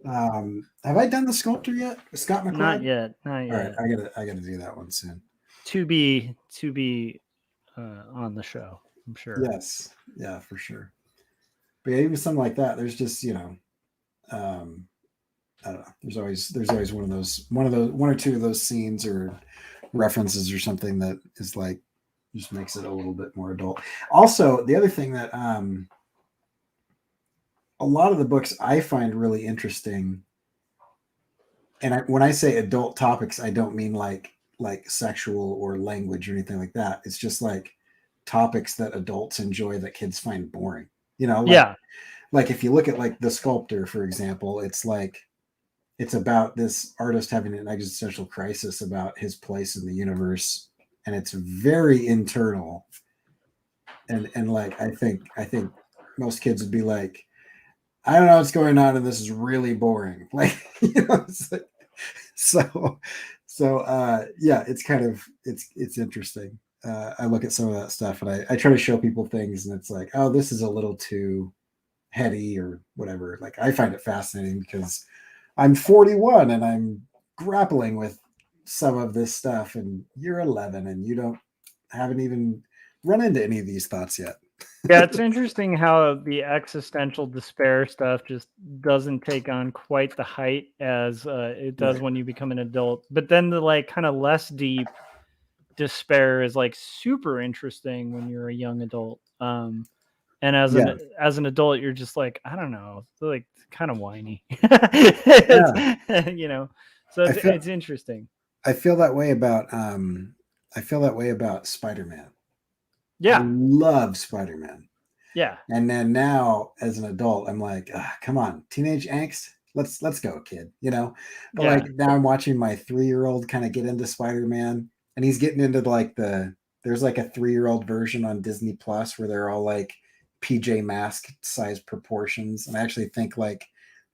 Have I done the Sculptor yet? Scott McCloud? Not yet. All right, I gotta do that one soon. To be on the show, I'm sure. Yes, yeah, for sure. But yeah, even something like that. There's just I don't know. There's always one or two of those scenes or references or something that is like just makes it a little bit more adult. Also, the other thing that a lot of the books I find really interesting, and when I say adult topics, I don't mean like sexual or language or anything like that. It's just like topics that adults enjoy that kids find boring. You know, Yeah. like if you look at like The Sculptor, for example, it's like it's about this artist having an existential crisis about his place in the universe, and it's very internal. And like I think most kids would be like, I don't know what's going on, and this is really boring. Like, it's like, so yeah, it's kind of it's interesting. I look at some of that stuff and I try to show people things, and it's like, oh, this is a little too heady or whatever. Like, I find it fascinating because I'm 41 and I'm grappling with some of this stuff, and you're 11 and you haven't even run into any of these thoughts yet. Yeah, it's interesting how the existential despair stuff just doesn't take on quite the height as it does Right. when you become an adult. But then the like kind of less deep despair is like super interesting when you're a young adult. And Yeah. as an adult, you're just like, I don't know, like kind of whiny. Yeah. You know, so I feel it's interesting. I feel that way about I feel that way about Spider-Man. I Yeah, love Spider-Man. yeah, And then now as an adult, I'm like, come on, teenage angst. Let's go, kid. But like yeah. now I'm watching my 3-year-old kind of get into Spider-Man, and he's getting into like there's like a 3-year-old version on Disney Plus where they're all like PJ Mask size proportions. And I actually think like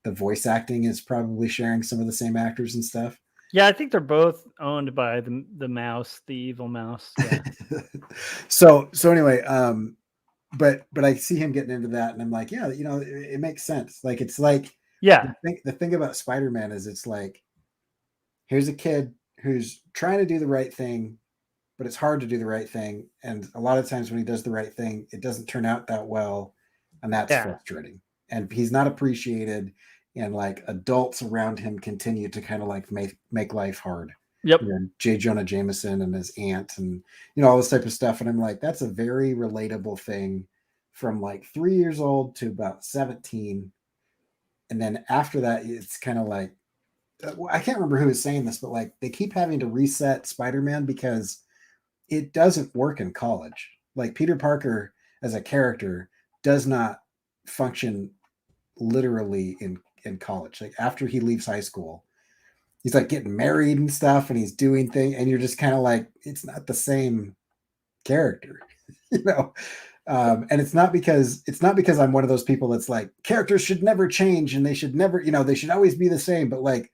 the voice acting is probably sharing some of the same actors and stuff. Yeah, I think they're both owned by the mouse, the evil mouse. Yeah. So anyway, but I see him getting into that, and I'm like, yeah, it makes sense. Like, it's like Yeah. the thing about Spider-Man is it's like, here's a kid who's trying to do the right thing, but it's hard to do the right thing, and a lot of times when he does the right thing, it doesn't turn out that well, and that's Yeah. frustrating. And he's not appreciated, and like adults around him continue to kind of like make life hard. Yep. J. Jonah Jameson and his aunt, and all this type of stuff. And I'm like, that's a very relatable thing from like 3 years old to about 17. And then after that, it's kind of like, I can't remember who was saying this, but like they keep having to reset Spider-Man because it doesn't work in college. Like, Peter Parker as a character does not function literally in college. Like, after he leaves high school, he's like getting married and stuff, and he's doing things, and you're just kind of like, it's not the same character. you know and it's not because I'm one of those people that's like, characters should never change and they should never, they should always be the same. But like,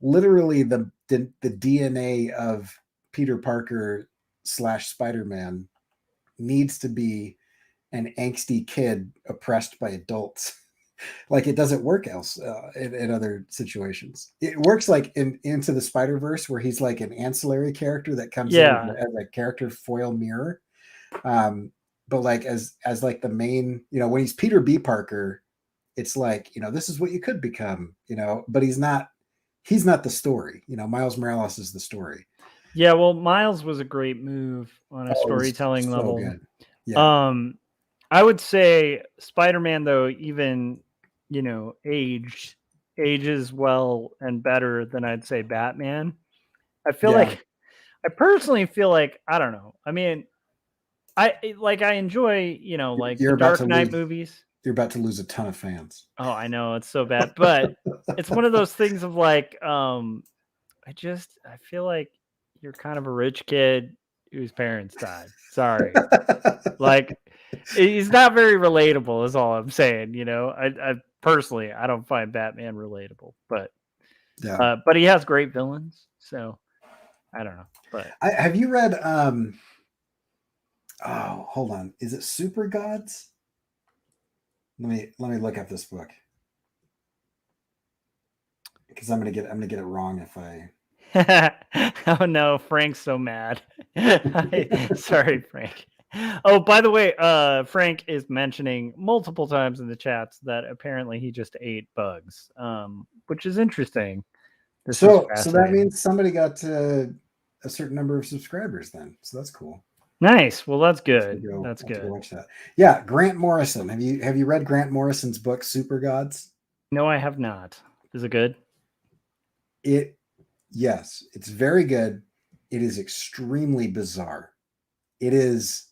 literally the DNA of Peter Parker / Spider-Man needs to be an angsty kid oppressed by adults. Like, it doesn't work else in other situations. It works like in Into the Spider-Verse, where he's like an ancillary character that comes in Yeah. as a character foil mirror. But like as like the main, when he's Peter B. Parker, it's like, this is what you could become, but he's not the story. Miles Morales is the story. Yeah. Well, Miles was a great move on a Oh, it was storytelling so level. good. Yeah. I would say Spider-Man, though, even ages well and better than I'd say Batman. I feel Yeah. like I personally feel like, I don't know. I mean, I enjoy, like the You're about to Dark Knight lose movies. you're about to lose a ton of fans. Oh, I know it's so bad, but it's one of those things of like, I feel like you're kind of a rich kid whose parents died. Sorry, like he's not very relatable. Is all I'm saying. I personally I don't find Batman relatable, but Yeah. but he has great villains, so I don't know. But Have you read oh, hold on, is it Super Gods? Let me look up this book, because I'm gonna get it wrong if I oh no, Frank's so mad. Sorry, Frank. Oh, by the way, Frank is mentioning multiple times in the chats that apparently he just ate bugs, which is interesting. This is so that fascinating. means somebody got a certain number of subscribers then, so that's cool. Nice. Well, that's good. That's Have to good. go watch that. Yeah, Grant Morrison. Have you read Grant Morrison's book Super Gods? No, I have not. Is it good? Yes, it's very good. It is extremely bizarre. It is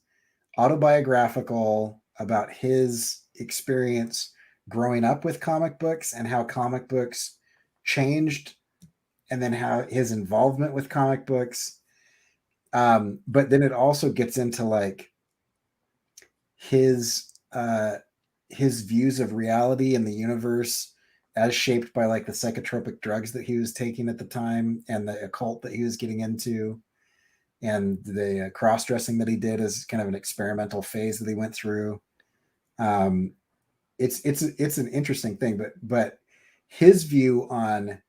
autobiographical about his experience growing up with comic books and how comic books changed, and then how his involvement with comic books. But then it also gets into like his views of reality and the universe as shaped by like the psychotropic drugs that he was taking at the time and the occult that he was getting into, and the cross-dressing that he did as kind of an experimental phase that he went through. It's an interesting thing, but his view on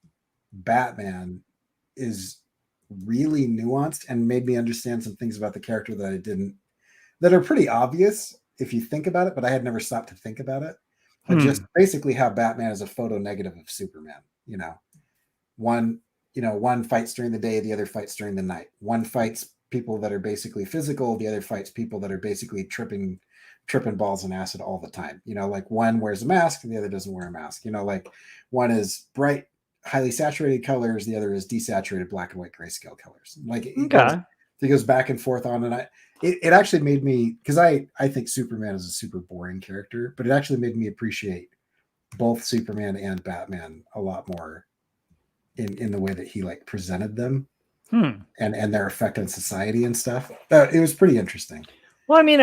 Batman is really nuanced and made me understand some things about the character that I didn't, that are pretty obvious if you think about it, but I had never stopped to think about it. Just basically how Batman is a photo negative of Superman. One fights during the day, the other fights during the night. One fights people that are basically physical, the other fights people that are basically tripping balls and acid all the time. Like one wears a mask and the other doesn't wear a mask. Like one is bright, highly saturated colors, the other is desaturated black and white grayscale colors. Like it goes back and forth on, and it actually made me, because I think Superman is a super boring character, but it actually made me appreciate both Superman and Batman a lot more in the way that he like presented them and their effect on society and stuff. It was pretty interesting. Well, I mean,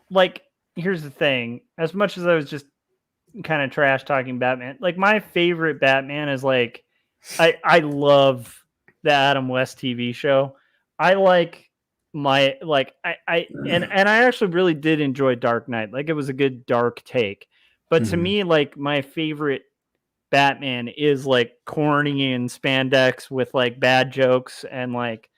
like, here's the thing. As much as I was just kind of trash talking Batman, like my favorite Batman is like, I love the Adam West TV show. I like I actually really did enjoy Dark Knight. Like it was a good dark take. But to me, like my favorite Batman is like corny and spandex with like bad jokes and like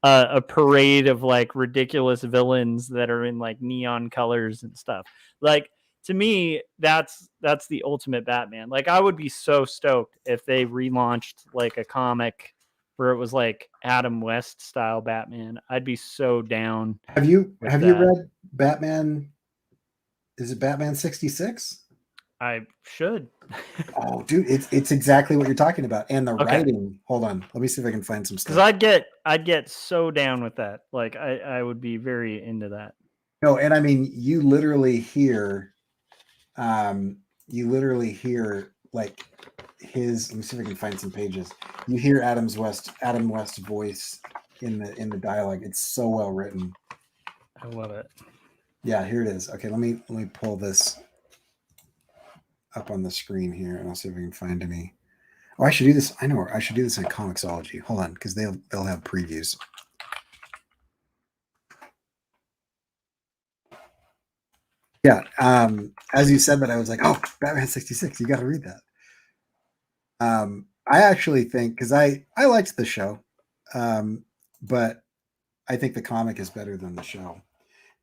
a parade of like ridiculous villains that are in like neon colors and stuff. Like to me, that's the ultimate Batman. Like I would be so stoked if they relaunched like a comic where it was like Adam West style Batman. I'd be so down. Have you read Batman? Is it Batman 66? I should. Oh, dude, it's exactly what you're talking about. And the writing. Hold on, let me see if I can find some stuff. Because I'd get so down with that. Like I would be very into that. No, and I mean you literally hear like his, let me see if I can find some pages. You hear Adam West's voice in the dialogue. It's so well written. I love it. Yeah, here it is. Okay, let me pull this up on the screen here, and I'll see if I can find any. Oh, I should do this. I know I should do this in Comixology. Hold on, because they'll have previews. Yeah, as you said that, I was like, oh, Batman 66. You got to read that. I actually think, because I liked the show, but I think the comic is better than the show,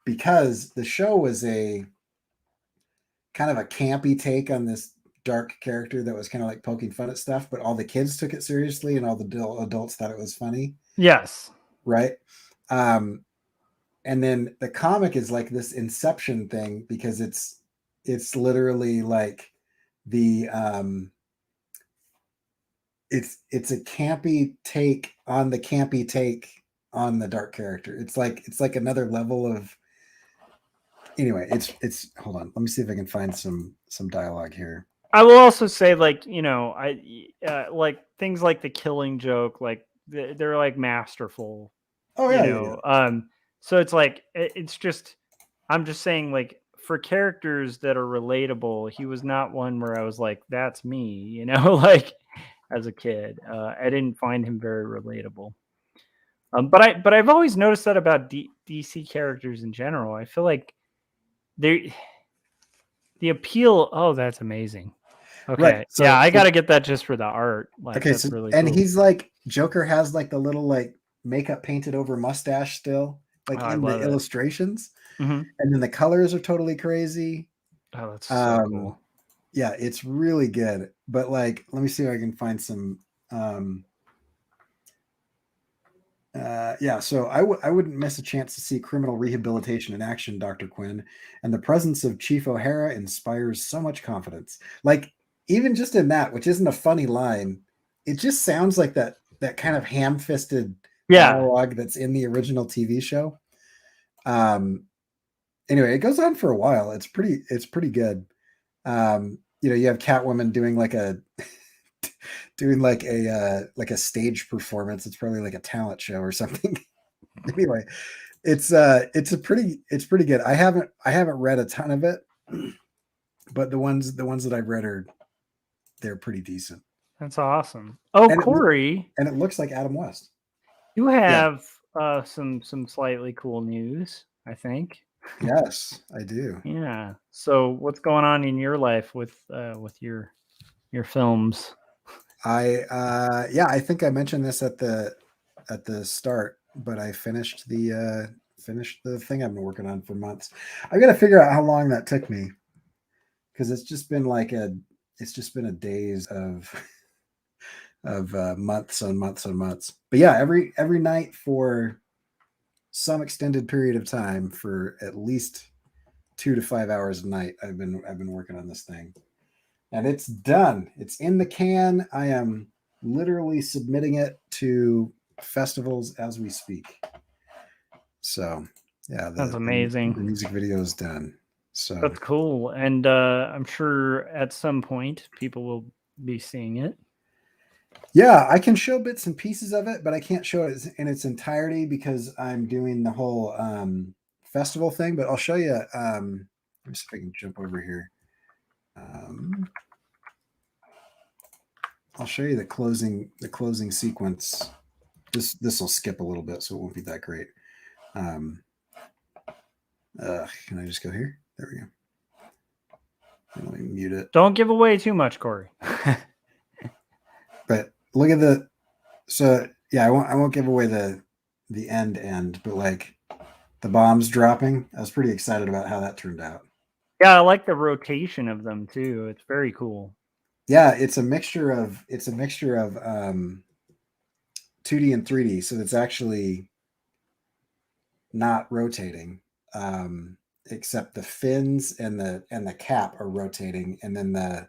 because the show was a kind of a campy take on this dark character that was kind of like poking fun at stuff, but all the kids took it seriously and all the adults thought it was funny. Yes. Right. And then the comic is like this Inception thing, because it's literally like the it's a campy take on the campy take on the dark character. It's like another level of, anyway, it's hold on, let me see if I can find some dialogue here. I will also say, like, like things like the Killing Joke, like they're like masterful. Oh yeah, yeah. So it's like it's just, I'm just saying, like, for characters that are relatable, he was not one where I was like, that's me, like as a kid. I didn't find him very relatable. But I've always noticed that about DC characters in general. I feel like the appeal. Oh, that's amazing. Okay. Right. So, yeah, I got to get that just for the art. Like, okay, that's so really and cool. he's like, Joker has like the little like makeup painted over mustache still, like in the illustrations. Mm-hmm. And then the colors are totally crazy. Oh, that's so cool. Yeah, it's really good. But like, let me see if I can find some Yeah, so I wouldn't miss a chance to see criminal rehabilitation in action, Dr. Quinn, and the presence of Chief O'Hara inspires so much confidence. Like, even just in that, which isn't a funny line, it just sounds like that kind of ham-fisted Yeah. dialogue that's in the original TV show. Anyway, it goes on for a while. It's pretty good. You have Catwoman doing like a doing like a stage performance. It's probably like a talent show or something. Anyway, it's pretty good. I haven't read a ton of it, but the ones that I've read they're pretty decent. That's awesome. Oh, And Corey, it looks like Adam West. you have some slightly cool news, I think. Yes, I do. Yeah. So what's going on in your life with your films? I think I mentioned this at the start, but I finished the thing I've been working on for months. I got to figure out how long that took me, because it's just been a days of months on months on months. But yeah, every night for some extended period of time, for at least 2 to 5 hours a night, I've been working on this thing. And it's done. It's in the can. I am literally submitting it to festivals as we speak. So yeah, That's amazing. The music video is done. So that's cool. And I'm sure at some point people will be seeing it. Yeah, I can show bits and pieces of it, but I can't show it in its entirety because I'm doing the whole festival thing. But I'll show you. Let me see if I can jump over here. I'll show you the closing sequence. This will skip a little bit, so it won't be that great. Can I just go here? There we go. Let me mute it. Don't give away too much, Corey. But look at so yeah, I won't give away the end, but like the bombs dropping, I was pretty excited about how that turned out. Yeah, I like the rotation of them too. It's very cool. Yeah, it's a mixture of 2D and 3D, so it's actually not rotating, except the fins and the cap are rotating, and then the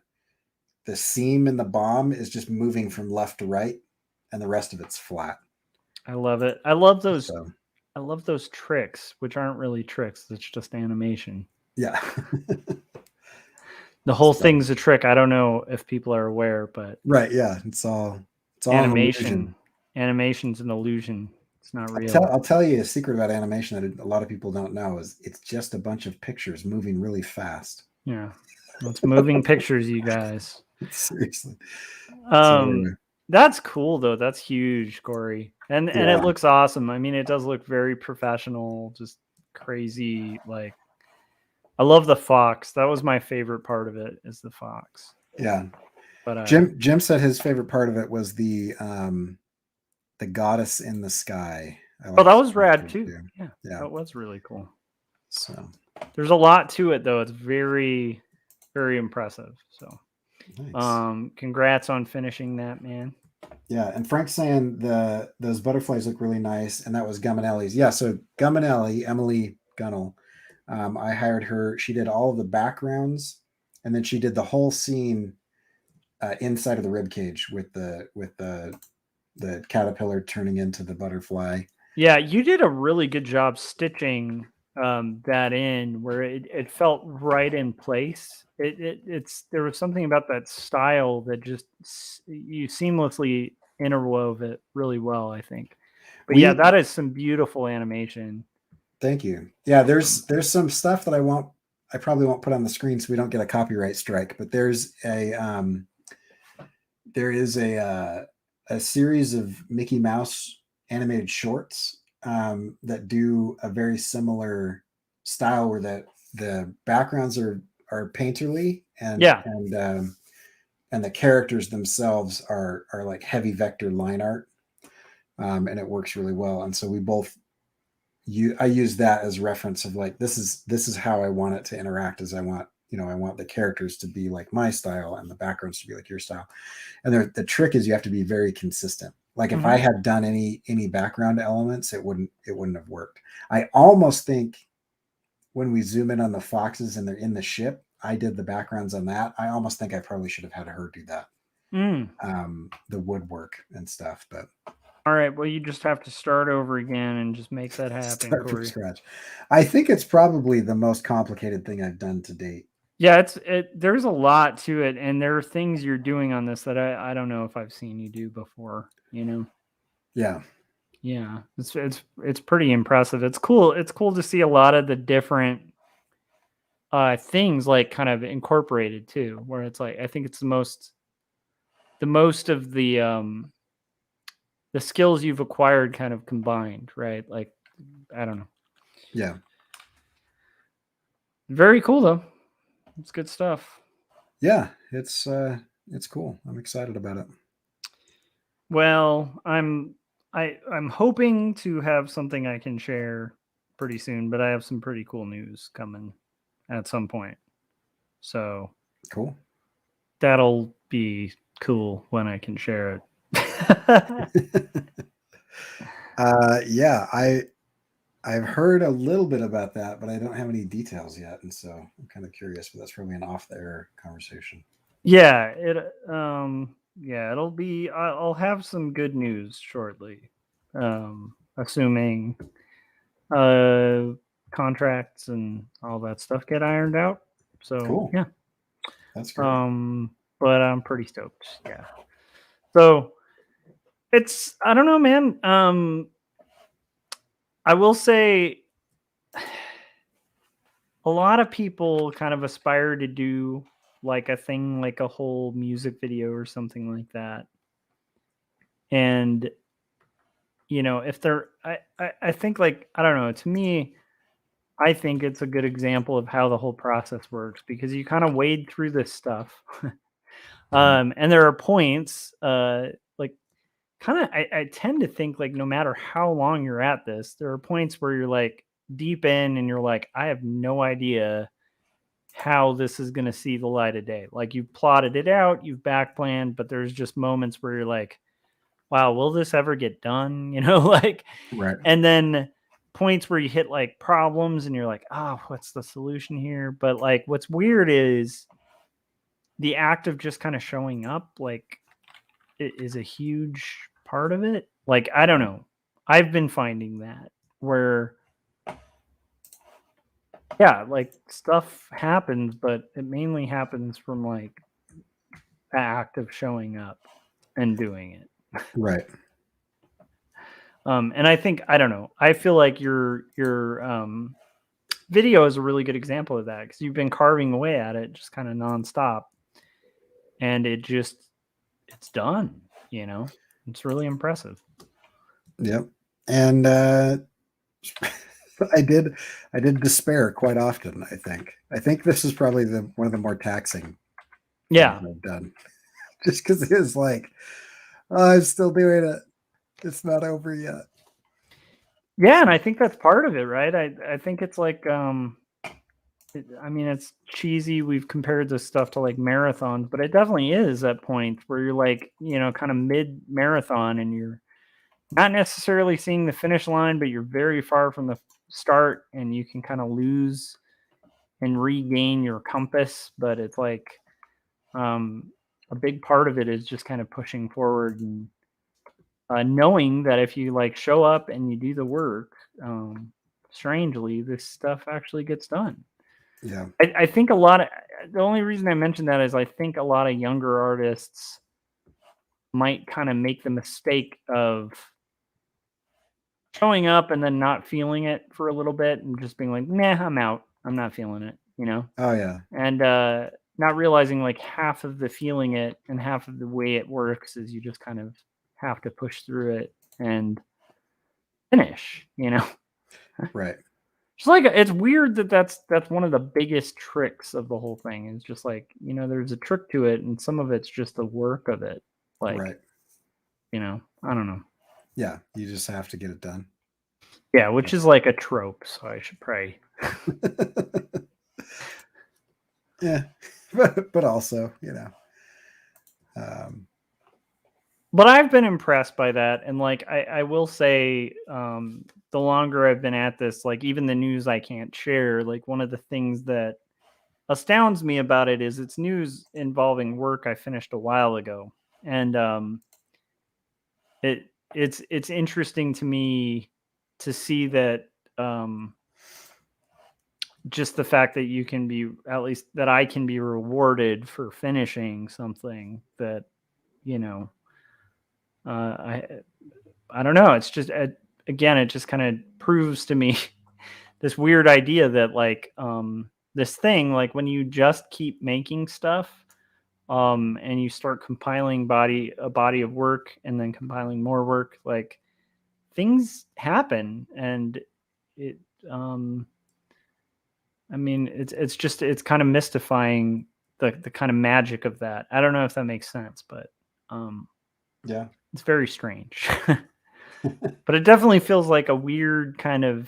seam in the bomb is just moving from left to right, and the rest of it's flat. I love it. I love those. So, I love those tricks, which aren't really tricks. It's just animation. Yeah. The whole thing's a trick. I don't know if people are aware, but right. Yeah. It's all animation. Animation's an illusion. It's not real. I'll tell you a secret about animation that a lot of people don't know is it's just a bunch of pictures moving really fast. Yeah. It's moving pictures, you guys. Seriously. That's cool though. That's huge, Corey. And it looks awesome. I mean, it does look very professional, just crazy. Like, I love the fox. That was my favorite part of it, is the fox. Yeah. But Jim said his favorite part of it was the goddess in the sky. That was rad too. Yeah. That was really cool. So there's a lot to it though. It's very, very impressive. So nice. Congrats on finishing that, man. Yeah, and Frank's saying those butterflies look really nice, and that was Gumminelli's. Yeah, so Gumminelli, Emily Gunnell, I hired her. She did all of the backgrounds, and then she did the whole scene inside of the rib cage with the caterpillar turning into the butterfly. Yeah, you did a really good job stitching that in where it felt right in place. There was something about that style that just you seamlessly interwove it really well, I think. But yeah, that is some beautiful animation. Thank you. Yeah, there's some stuff that I probably won't put on the screen so we don't get a copyright strike, but there is a series of Mickey Mouse animated shorts that do a very similar style where the backgrounds are painterly and the characters themselves are like heavy vector line art, and it works really well. And so I use that as reference of like this is how I want it to interact. As I want the characters to be like my style and the backgrounds to be like your style. And the trick is you have to be very consistent. Like if I had done any background elements, it wouldn't have worked. I almost think when we zoom in on the foxes and they're in the ship, I did the backgrounds on that. I almost think I probably should have had her do that. The woodwork and stuff, but all right, well, you just have to start over again and just make that happen. start from Corey. scratch. I think it's probably the most complicated thing I've done to date. Yeah, there's a lot to it, and there are things you're doing on this that I don't know if I've seen you do before, you know. Yeah. Yeah, it's pretty impressive. It's cool. It's cool to see a lot of the different things like kind of incorporated too, where it's like I think it's the most of the skills you've acquired kind of combined, right? Like I don't know. Yeah. Very cool though. It's good stuff. Yeah, it's cool. I'm excited about it. Well, I'm hoping to have something I can share pretty soon, but I have some pretty cool news coming at some point. So cool. That'll be cool when I can share it. Yeah, I've heard a little bit about that, but I don't have any details yet, and so I'm kind of curious. But that's probably an off-the-air conversation. Yeah, it'll be. I'll have some good news shortly, assuming contracts and all that stuff get ironed out. So cool. Yeah, that's great. But I'm pretty stoked. Yeah. So I don't know, man. I will say a lot of people kind of aspire to do like a thing, like a whole music video or something like that. And, you know, if they're, I think like, I don't know, to me, I think it's a good example of how the whole process works because you kind of wade through this stuff. And there are points, like kind of, I tend to think like no matter how long you're at this, there are points where you're like deep in and you're like, I have no idea how this is going to see the light of day. Like you've plotted it out, you've back planned, but there's just moments where you're like, wow, will this ever get done? You know, like, right. And then points where you hit like problems and you're like, oh, what's the solution here? But like, what's weird is the act of just kind of showing up, like, it is a huge part of it. Like, I don't know. I've been finding that where, yeah, like stuff happens, but it mainly happens from like the act of showing up and doing it. Right. And I think, I don't know, I feel like your video is a really good example of that because you've been carving away at it just kind of nonstop. And it's done, you know, it's really impressive. Yep. And I did despair quite often. I think this is probably one of the more taxing Yeah, I've done, just because it was like, oh, I'm still doing it. It's not over yet. Yeah, and I think that's part of it, right? I think it's like, I mean, it's cheesy. We've compared this stuff to like marathons, but it definitely is at points where you're like, you know, kind of mid marathon and you're not necessarily seeing the finish line, but you're very far from the start and you can kind of lose and regain your compass. But it's like a big part of it is just kind of pushing forward and knowing that if you like show up and you do the work, strangely, this stuff actually gets done. Yeah. I think the only reason I mentioned that is I think a lot of younger artists might kind of make the mistake of showing up and then not feeling it for a little bit and just being like, nah, I'm out. I'm not feeling it, you know? Oh yeah. And not realizing like half of the feeling it and half of the way it works is you just kind of have to push through it and finish, you know? Right. It's like it's weird that's one of the biggest tricks of the whole thing is just like, you know, there's a trick to it and some of it's just the work of it. Like, right. You know, I don't know. Yeah, you just have to get it done. Yeah, which is like a trope, so I should pray. Yeah, but also, you know, But I've been impressed by that. And like, I will say, the longer I've been at this, like even the news I can't share, like one of the things that astounds me about it is it's news involving work I finished a while ago. And it's interesting to me to see that, just the fact that you can be, at least that I can be rewarded for finishing something that, you know, I I don't know. It's just, again, it just kind of proves to me this weird idea that like, this thing, like when you just keep making stuff, and you start compiling a body of work and then compiling more work, like things happen. And it, um I mean, it's just, it's kind of mystifying, the kind of magic of that. I don't know if that makes sense, but Yeah. it's very strange. But it definitely feels like a weird kind of,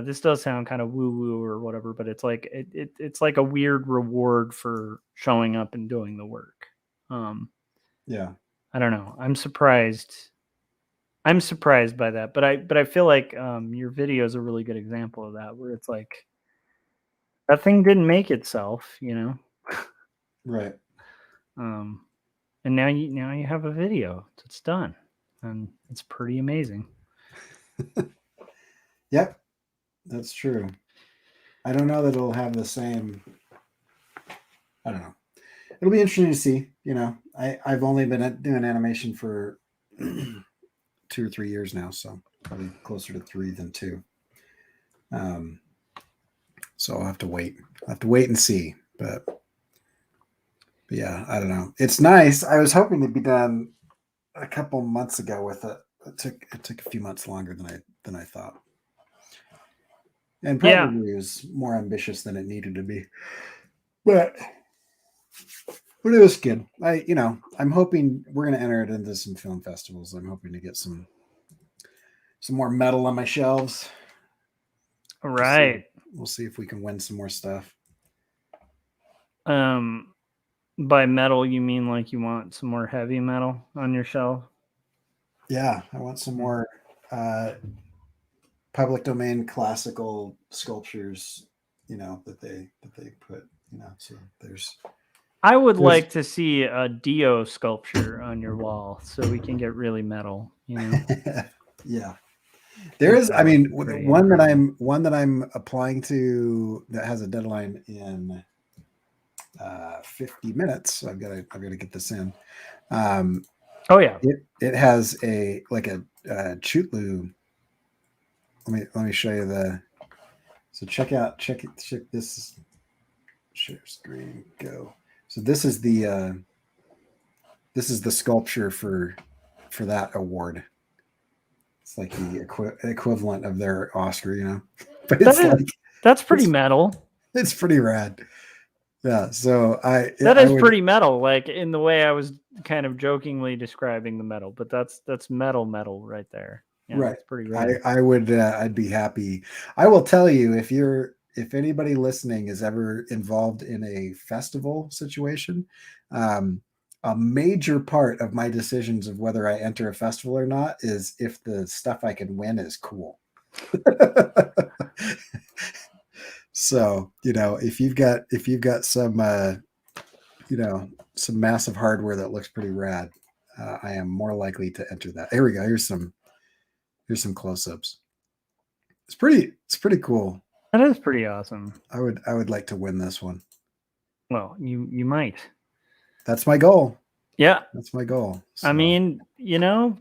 this does sound kind of woo woo or whatever, but it's like it's like a weird reward for showing up and doing the work. Um, Yeah. I don't know. I'm surprised. I'm surprised by that, but I feel like, your video is a really good example of that, where it's like that thing didn't make itself, you know. Right. Um, and now you have a video that's done, and it's pretty amazing. Yep. That's true. I don't know that it'll have the same. I don't know. It'll be interesting to see. You know, I've only been doing animation for 2 or 3 years now, so probably closer to 3 than 2. Um, so I'll have to wait. I'll have to wait and see. But yeah, I don't know. It's nice. I was hoping to be done a couple months ago with it. It took a few months longer than I thought, and Yeah, probably was more ambitious than it needed to be. But it was good. I'm hoping we're going to enter it into some film festivals. I'm hoping to get some more metal on my shelves. right. We'll see if we can win some more stuff. Um, by metal, you mean like you want some more heavy metal on your shelf? Yeah, I want some more public domain classical sculptures. That they put. So I would there's like to see a Dio sculpture on your wall so we can get really metal, you know. yeah. I There think is. that I would mean, be pretty one that I'm applying to that has a deadline in 50 minutes. So I've got to get this in. Um, Oh yeah. it has a like a chutlu. Let me show you the. So check this. Share screen. Go. So this is the sculpture for that award. It's like the equivalent of their Oscar, but That it's is like that's pretty it's metal. it's pretty rad. Yeah. So That I is would. pretty metal, like in the way I was kind of jokingly describing the metal, but that's metal right there. Yeah, Right. that's pretty rad. I would I'd be happy. I will tell you if anybody listening is ever involved in a festival situation, um, a major part of my decisions of whether I enter a festival or not is if the stuff I can win is cool. So, if you've got some massive hardware that looks pretty rad, I am more likely to enter that. Here we go. Here's some close-ups. It's pretty cool. That is pretty awesome. I would like to win this one. Well, you might. That's my goal. Yeah. That's my goal. I So, mean,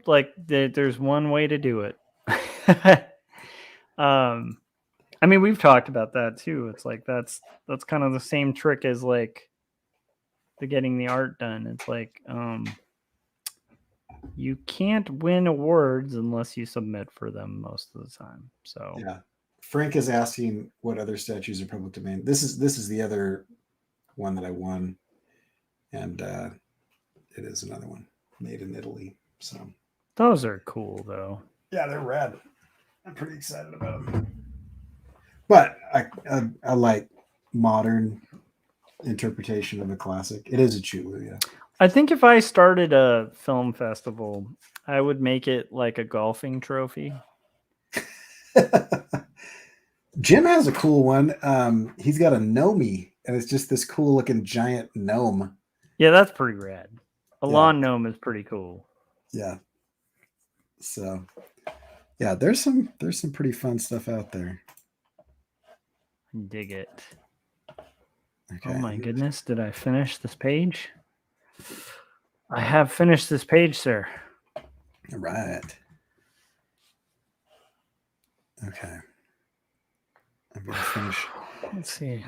like there's one way to do it. I mean, we've talked about that too. It's like that's kind of the same trick as like the getting the art done. It's like, you can't win awards unless you submit for them most of the time. So yeah. Frank is asking what other statues are public domain. This is the other one that I won, and it is another one made in Italy. So those are cool though. yeah, they're rad. I'm pretty excited about them. But I like modern interpretation of a classic. It is a Chulu, yeah. I think if I started a film festival, I would make it like a golfing trophy. Jim has a cool one. He's got a Nomi, and it's just this cool looking giant gnome. Yeah, that's pretty rad. A Yeah. lawn gnome is pretty cool. Yeah. So, yeah, there's some pretty fun stuff out there. Dig it. Okay. Oh my goodness, did I finish this page? I have finished this page, sir. All right. Okay. I'm gonna finish. Let's see.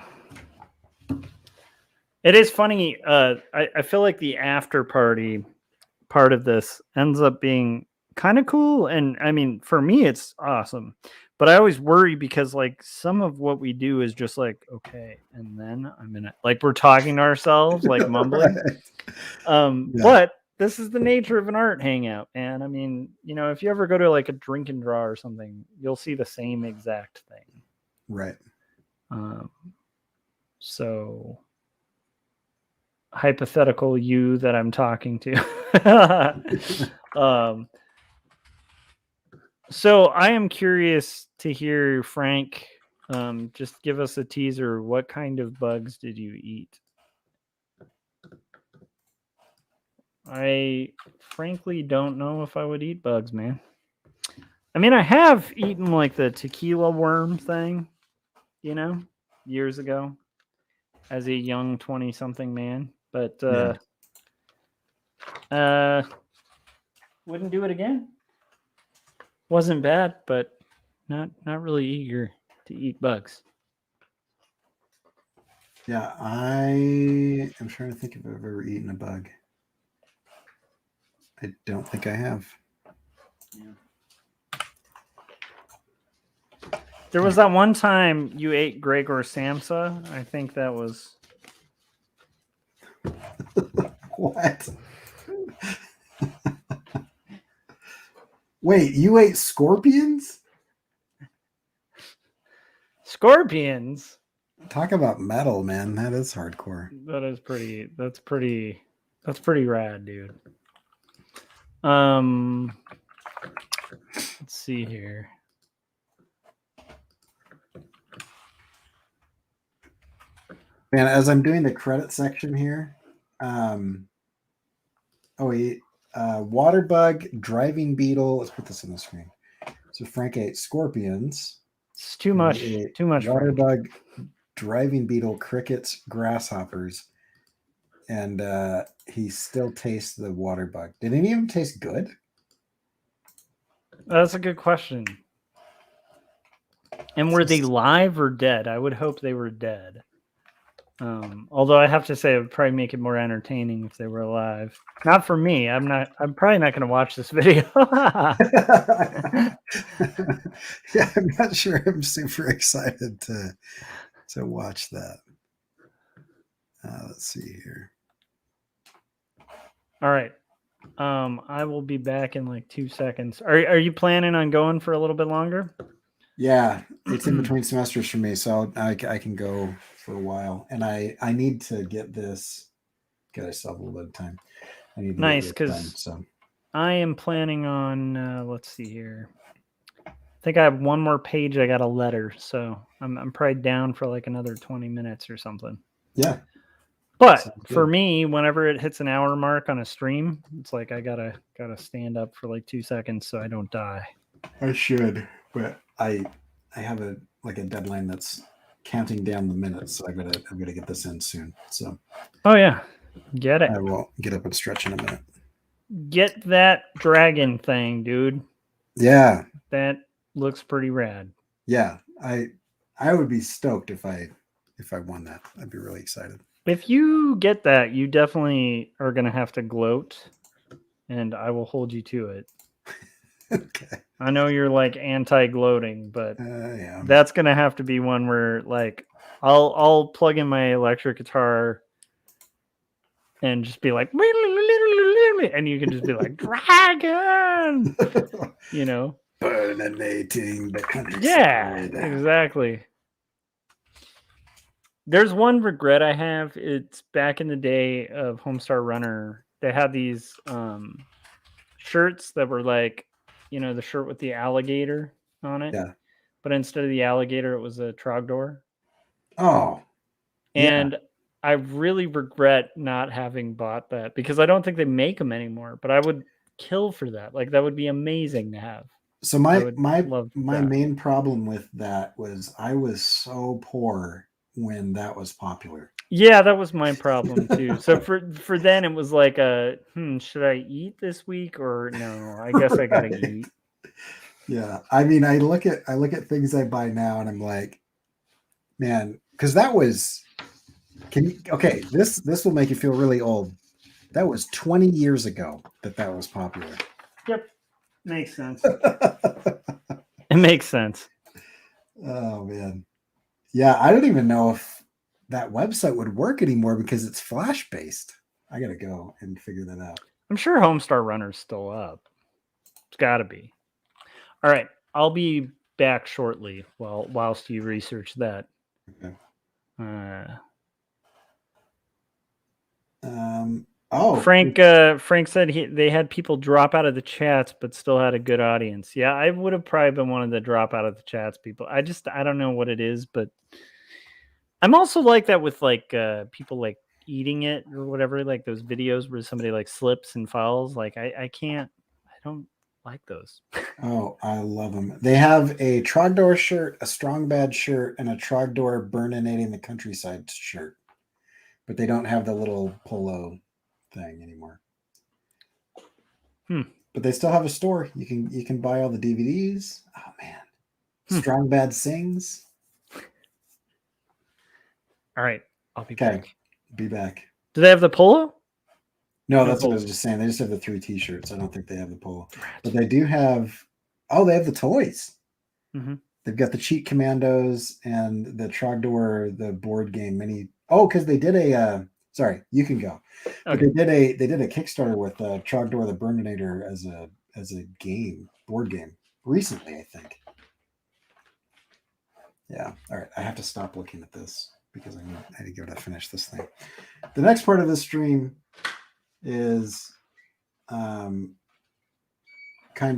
It is funny. I feel like the after party part of this ends up being kind of cool. And I mean, for me, it's awesome. But I always worry because like some of what we do is just like, okay, and then I'm in it. Like we're talking to ourselves, like mumbling. Yeah. But this is the nature of an art hangout. And I mean, you know, if you ever go to like a drink and draw or something, you'll see the same exact thing. Right. So hypothetical you that I'm talking to. So I am curious to hear, Frank, just give us a teaser. What kind of bugs did you eat? I frankly don't know if I would eat bugs, man. I mean, I have eaten like the tequila worm thing, you know, years ago as a young 20-something man, but wouldn't do it again. Wasn't bad, but not really eager to eat bugs. Yeah, I am trying to think if I've ever eaten a bug. I don't think I have. Yeah. There was that one time you ate Gregor Samsa. I think that was... What? Wait, you ate scorpions? Scorpions? Talk about metal, man. That is hardcore. That's pretty rad, dude. Let's see here. Man, as I'm doing the credit section here, water bug, driving beetle. Let's put this on the screen. So Frank ate scorpions. It's too much. Too much. Water Frank. bug, driving beetle, crickets, grasshoppers, and he still tastes the water bug. Did any of them taste good? That's a good question. And were they live or dead? I would hope they were dead. Although I have to say it would probably make it more entertaining if they were alive. Not for me. I'm probably not going to watch this video. Yeah, I'm not sure I'm super excited to watch that. Let's see here. All right. I will be back in like 2 seconds. Are you planning on going for a little bit longer? Yeah, it's in between semesters for me, so I can go for a while. And I need to get myself a little bit of time. I need to nice, because so I am planning on let's see here. I think I have one more page. I got a letter, so I'm probably down for like another 20 minutes or something. Yeah. But for me, whenever it hits an hour mark on a stream, it's like I gotta stand up for like 2 seconds so I don't die. I should, but I have a deadline that's counting down the minutes, so I'm gonna get this in soon. So oh yeah, get it. I will get up and stretch in a minute. Get that dragon thing, dude. Yeah, that looks pretty rad. Yeah, I would be stoked if I won that. I'd be really excited. If you get that, you definitely are gonna have to gloat, and I will hold you to it. Okay. I know you're like anti-gloating, but yeah. That's gonna have to be one where like I'll plug in my electric guitar and just be like, and you can just be like, dragon, you know, burninating the country. Yeah, exactly. There's one regret I have. It's back in the day of Homestar Runner. They had these shirts that were like, the shirt with the alligator on it. Yeah. But instead of the alligator, it was a Trogdor. Oh, yeah. And I really regret not having bought that because I don't think they make them anymore. But I would kill for that. Like that would be amazing to have. So my main problem with that was I was so poor when that was popular. Yeah, that was my problem too. So for then it was like should I eat this week or no? I guess I gotta eat. Yeah. I mean, I look at things I buy now and I'm like, man, because that was this will make you feel really old. That was 20 years ago that was popular. Yep. Makes sense. It makes sense. Oh man. Yeah, I don't even know if that website would work anymore because it's Flash based. I gotta go and figure that out. I'm sure Homestar Runner's still up. It's gotta be. All right. I'll be back shortly whilst you research that. Okay. Frank said they had people drop out of the chats but still had a good audience. Yeah, I would have probably been one of the drop out of the chats people. I don't know what it is, but I'm also like that with like people like eating it or whatever, like those videos where somebody like slips and falls. Like I don't like those. Oh, I love them. They have a Trogdor shirt, a Strong Bad shirt, and a Trogdor Burninating the Countryside shirt. But they don't have the little polo thing anymore. But they still have a store. You can buy all the DVDs. Oh man. Strong Bad sings. All right. I'll be back. Be back. Do they have the polo? No, that's what I was just saying. They just have the 3 t-shirts. I don't think they have the polo. But they do have they have the toys. Mm-hmm. They've got the Cheat Commandos and the Trogdor, the board game mini. Oh, because they did a sorry, you can go. Okay. But they did a Kickstarter with Trogdor the Burninator as a board game recently, I think. Yeah. All right. I have to stop looking at this because I need to go to finish this thing. The next part of the stream is kind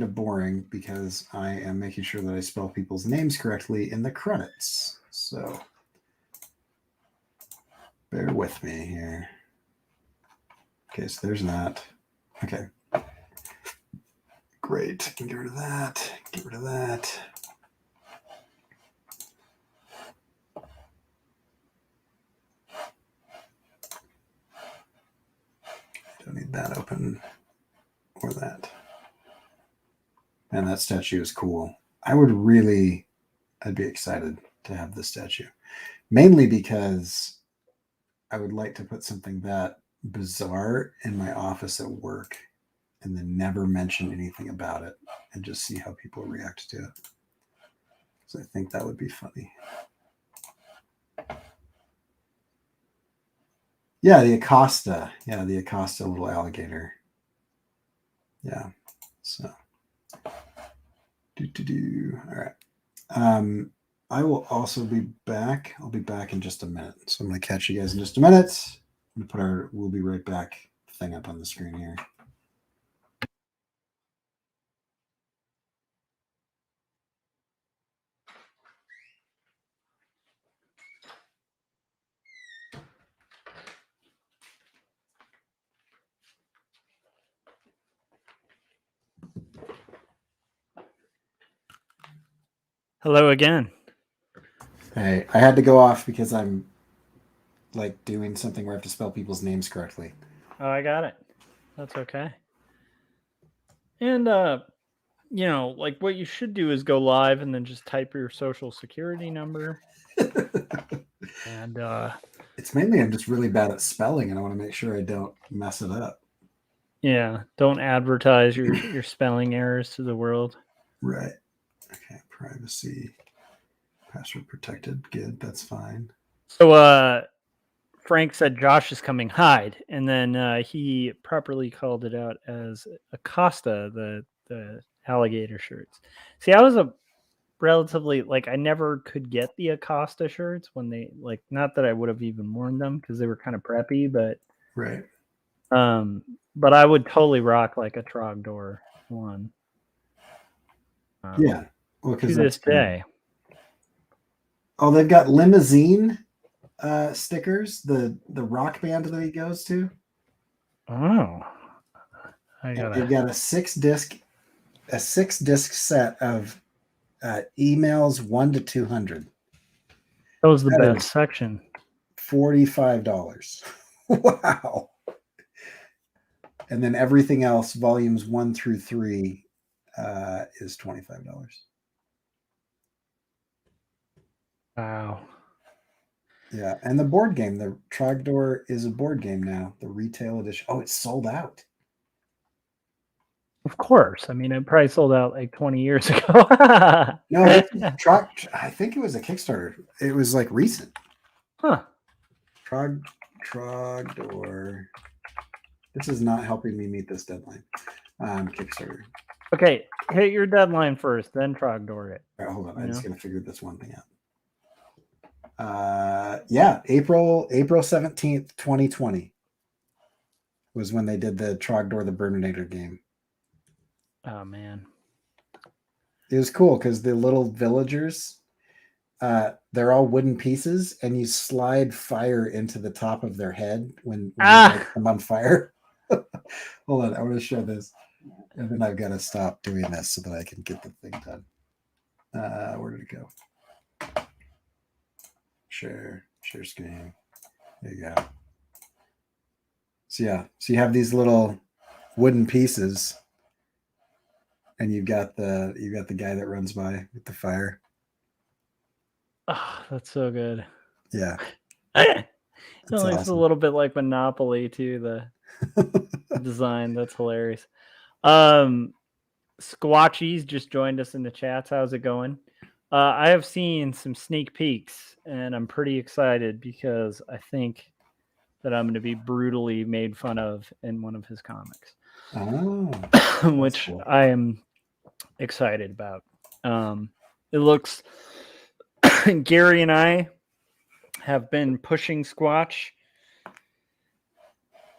of boring because I am making sure that I spell people's names correctly in the credits. So bear with me here. Okay, so there's that. Okay. Great. Get rid of that. Get rid of that. I don't need that open or that. Man, that statue is cool. I'd be excited to have this statue. Mainly because I would like to put something that bizarre in my office at work and then never mention anything about it and just see how people react to it. So I think that would be funny. Yeah, the Acosta. Yeah, the Acosta little alligator. Yeah. So all right. I will also be back. I'll be back in just a minute. So I'm going to catch you guys in just a minute. I'm going to put we'll be right back thing up on the screen here. Hello again. Hey, I had to go off because I'm like doing something where I have to spell people's names correctly. Oh, I got it. That's okay. And like what you should do is go live and then just type your social security number. And it's mainly I'm just really bad at spelling and I want to make sure I don't mess it up. Yeah, don't advertise your spelling errors to the world. Right. Okay, privacy. Password protected. Good, that's fine. So Frank said Josh is coming, hide, and then he properly called it out as Acosta, the alligator shirts. See, I was relatively like I never could get the Acosta shirts when they like, not that I would have even worn them because they were kind of preppy, but Right. but I would totally rock like a Trogdor one. Yeah. Well, To because this day. Oh, they've got limousine stickers. The rock band that he goes to. Oh, They've got a six disc set of emails 1 to 200. That was the best section. $45. Wow. And then everything else, volumes 1 through 3, is $25. Wow. Yeah, and the board game, the Trogdor is a board game now, the retail edition. Oh, it's sold out. Of course. I mean, it probably sold out like 20 years ago. No, I think it was a Kickstarter. It was like recent. Huh. Trogdor. This is not helping me meet this deadline. Kickstarter. Okay, hit your deadline first, then Trogdor it. All right, hold on. I'm just gonna figure this one thing out. Yeah, April 17th, 2020 was when they did the Trogdor the Burninator game. Oh man. It was cool because the little villagers, they're all wooden pieces, and you slide fire into the top of their head when you light them on fire. Hold on, I want to show this. And then I've got to stop doing this so that I can get the thing done. Where did it go? Share screen. There you go. So yeah, so you have these little wooden pieces, and you've got the guy that runs by with the fire. Oh, that's so good. Yeah. It looks awesome. A little bit like Monopoly too, the design. That's hilarious. Squatchies just joined us in the chats. How's it going? I have seen some sneak peeks, and I'm pretty excited because I think that I'm going to be brutally made fun of in one of his comics. Oh, which cool. I am excited about. It looks Gary and I have been pushing Squatch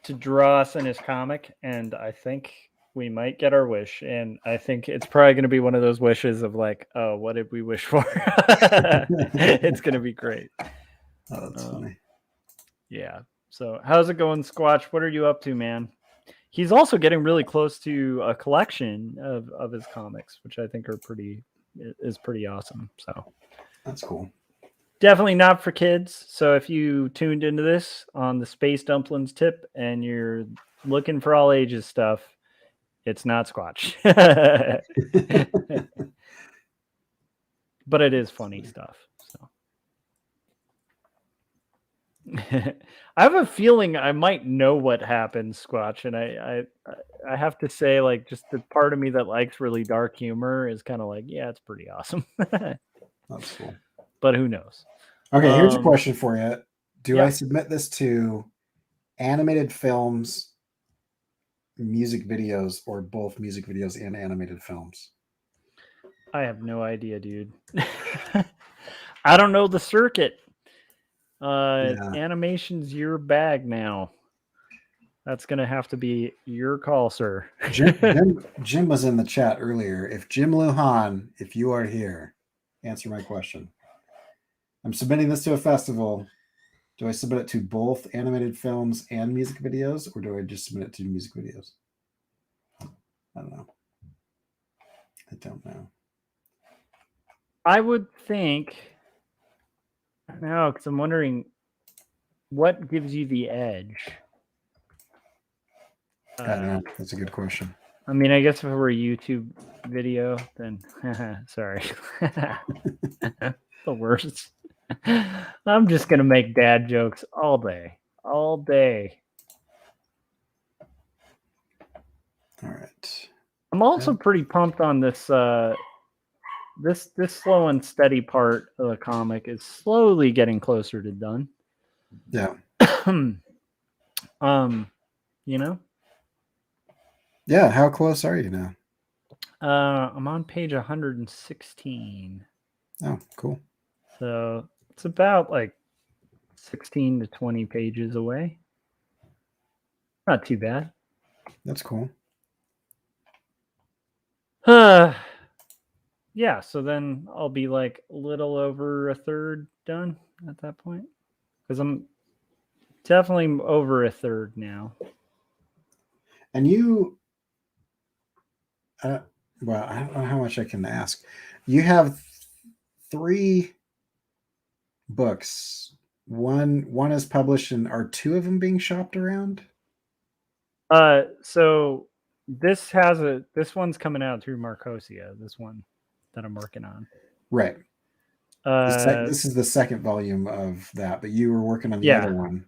to draw us in his comic, and I think we might get our wish. And I think it's probably going to be one of those wishes of like, oh, what did we wish for? It's going to be great. Oh, that's funny. Yeah. So how's it going, Squatch? What are you up to, man? He's also getting really close to a collection of his comics, which I think is pretty awesome. So that's cool. Definitely not for kids. So if you tuned into this on the Space Dumplings tip and you're looking for all ages stuff, it's not Squatch. But it is funny stuff. So I have a feeling I might know what happens, Squatch, and I have to say, like, just the part of me that likes really dark humor is kind of like, yeah, it's pretty awesome. That's cool. But who knows? Okay, here's a question for you. Do I yeah. submit this to animated films, music videos, or both music videos and animated films? I have no idea, dude. I don't know the circuit. Animation's your bag now. That's gonna have to be your call, sir. Jim was in the chat earlier. If Jim Lujan, if you are here, answer my question. I'm submitting this to a festival. Do I submit it to both animated films and music videos, or do I just submit it to music videos? I don't know. I would think. No, because I'm wondering what gives you the edge. I don't know. That's a good question. I mean, I guess if it were a YouTube video, then sorry. The worst. I'm just going to make dad jokes all day. All day. All right. I'm also pretty pumped on this this slow and steady part of the comic is slowly getting closer to done. Yeah. You know? Yeah, how close are you now? I'm on page 116. Oh, cool. So it's about like 16 to 20 pages away. Not too bad. That's cool. Yeah, so then I'll be like a little over a third done at that point. Because I'm definitely over a third now. And you, well, I don't know how much I can ask. You have 3 books. One is published, and are 2 of them being shopped around? So this one's coming out through Marcosia, this one that I'm working on. Right. Uh, This is the second volume of that, but you were working on the Yeah. other one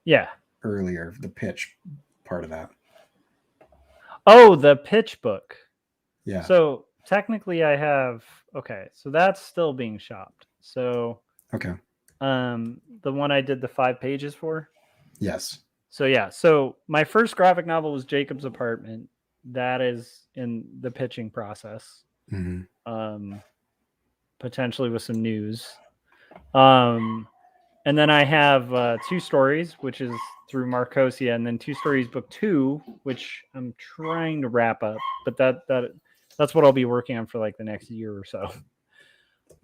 yeah. earlier, the pitch part of that. Oh, the pitch book. Yeah. So technically I have, okay, so that's still being shopped. So Okay. the one I did the 5 pages for. Yes. So yeah, so my first graphic novel was Jacob's Apartment. That is in the pitching process. Mm-hmm. Potentially with some news. And then I have 2 stories, which is through Marcosia, and then 2 stories book 2, which I'm trying to wrap up, but that's what I'll be working on for like the next year or so.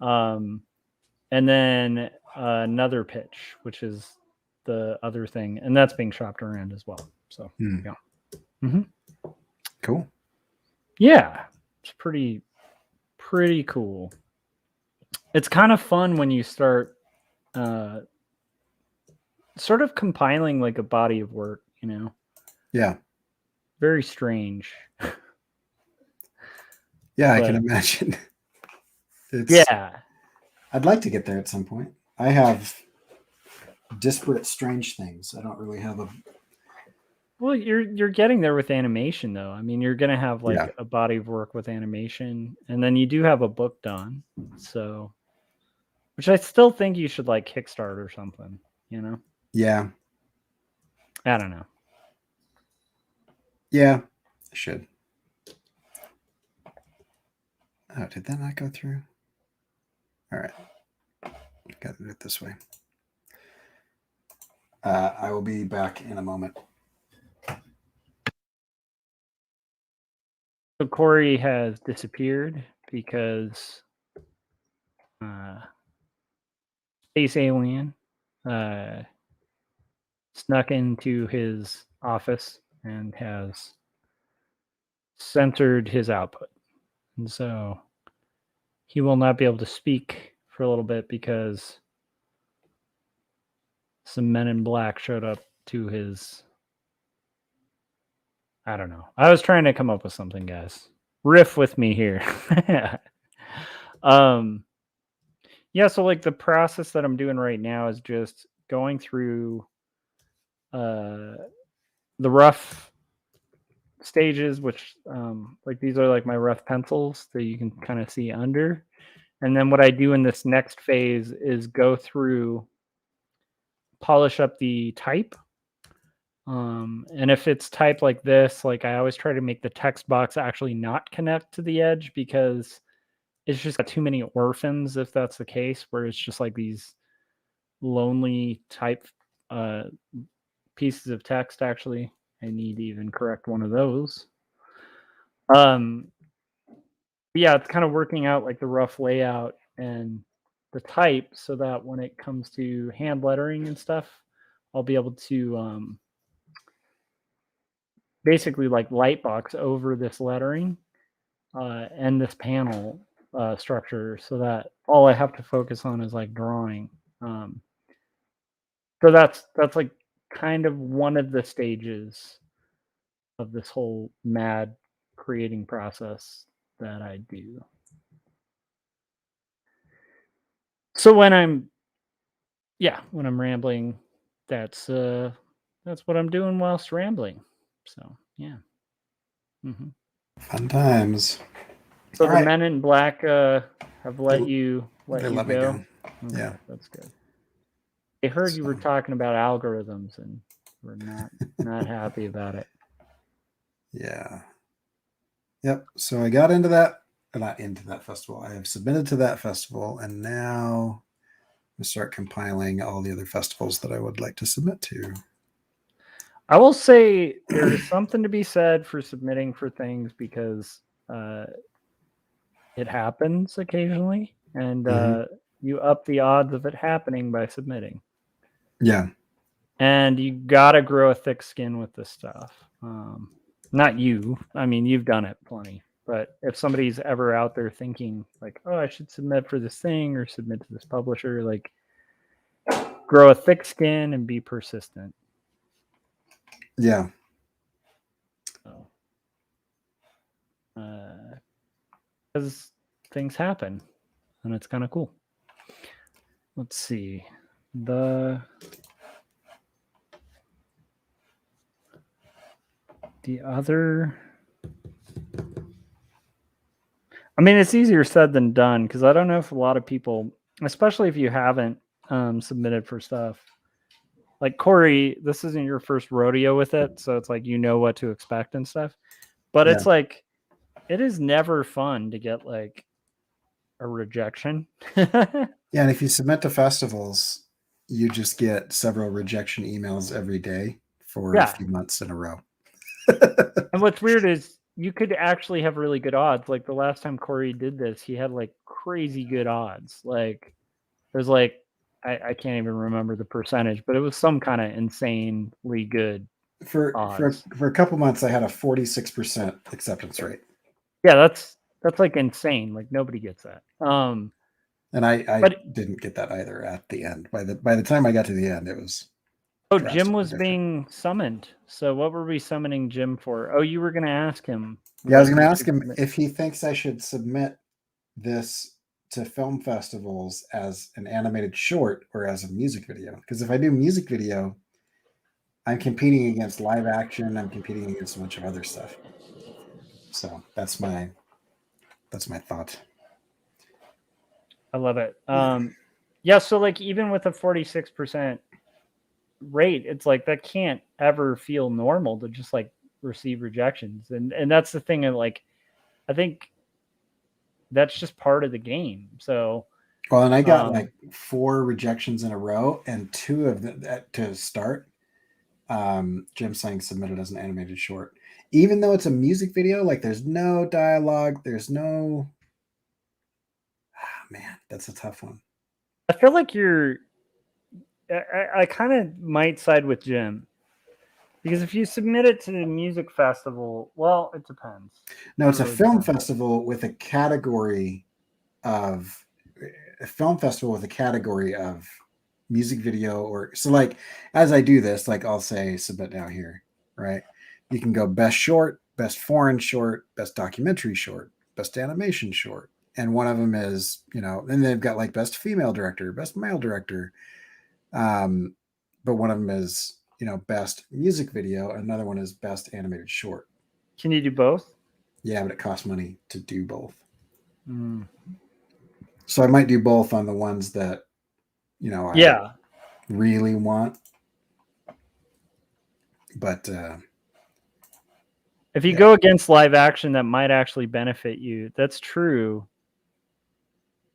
And then another pitch, which is the other thing, and that's being shopped around as well. So yeah. Mm-hmm. Cool. Yeah, it's pretty cool. It's kind of fun when you start sort of compiling like a body of work, you know? Yeah. Very strange. Yeah, I can imagine. Yeah. I'd like to get there at some point. I have disparate strange things. I don't really have a. Well, you're getting there with animation, though. I mean, you're gonna have like Yeah. a body of work with animation, and then you do have a book done. So, which I still think you should like kickstart or something. You know? Yeah. I don't know. Yeah, I should. Oh, did that not go through? All right. Got to do it this way. I will be back in a moment. So Corey has disappeared because space alien snuck into his office and has censored his output. And so he will not be able to speak for a little bit because some men in black showed up to his. I don't know. I was trying to come up with something, guys. Riff with me here. Yeah, so like the process that I'm doing right now is just going through the rough stages, which like these are like my rough pencils that you can kind of see under. And then what I do in this next phase is go through, polish up the type. And if it's typed like this, like I always try to make the text box actually not connect to the edge because it's just got too many orphans if that's the case, where it's just like these lonely type pieces of text. Actually, I need to even correct one of those. Yeah, it's kind of working out like the rough layout and the type so that when it comes to hand lettering and stuff, I'll be able to basically like lightbox over this lettering and this panel structure so that all I have to focus on is like drawing. So that's like kind of one of the stages of this whole mad creating process that I do. So when I'm rambling, that's what I'm doing whilst rambling. So yeah. Mm-hmm. Fun times. So All the right. men in black have let you They go. let me go. Okay, Yeah, that's good. I heard you were talking about algorithms, and we're not happy about it. Yeah. Yep. So I got into that not into that festival. I have submitted to that festival, and now I'm gonna start compiling all the other festivals that I would like to submit to. I will say there is something to be said for submitting for things because it happens occasionally, and you up the odds of it happening by submitting. Yeah. And you gotta grow a thick skin with this stuff. Not you. I mean, you've done it plenty. But if somebody's ever out there thinking like, oh, I should submit for this thing or submit to this publisher, like grow a thick skin and be persistent. Yeah. Because things happen and it's kind of cool. Let's see. The other, I mean, it's easier said than done because I don't know if a lot of people, especially if you haven't submitted for stuff. Like Corey, this isn't your first rodeo with it, so it's like you know what to expect and stuff. But it's like it is never fun to get like a rejection. Yeah, and if you submit to festivals, you just get several rejection emails every day for a few months in a row. And what's weird is you could actually have really good odds. Like the last time Corey did this, he had like crazy good odds. Like there's like I can't even remember the percentage, but it was some kind of insanely good for a couple months. I had a 46% acceptance rate. Yeah, that's like insane. Like nobody gets that. And I didn't get that either at the end. By the time I got to the end, it was. Oh, Jim was being summoned. So what were we summoning Jim for? Oh, you were going to ask him. Yeah, I was going to ask him if he thinks I should submit this to film festivals as an animated short or as a music video. Because if I do music video, I'm competing against live action. I'm competing against a bunch of other stuff. So that's my thought. I love it. Yeah, so like even with a 46% rate, it's like that can't ever feel normal to just like receive rejections. And that's the thing. And like, I think that's just part of the game. So, well, and I got like 4 rejections in a row, and 2 of them to start. Jim saying submitted as an animated short, even though it's a music video. Like, there's no dialogue. There's no. Man, that's a tough one. I feel like I kind of might side with Jim. Because if you submit it to the music festival, well, it depends. No, it's a film festival with a category of music video, or so like as I do this, like I'll say submit now here, right? You can go best short, best foreign short, best documentary short, best animation short. And one of them is, and they've got like best female director, best male director. But one of them is, best music video. Another one is best animated short. Can you do both? Yeah, but it costs money to do both. So I might do both on the ones that, I really want. But if you go against live action, that might actually benefit you. That's true.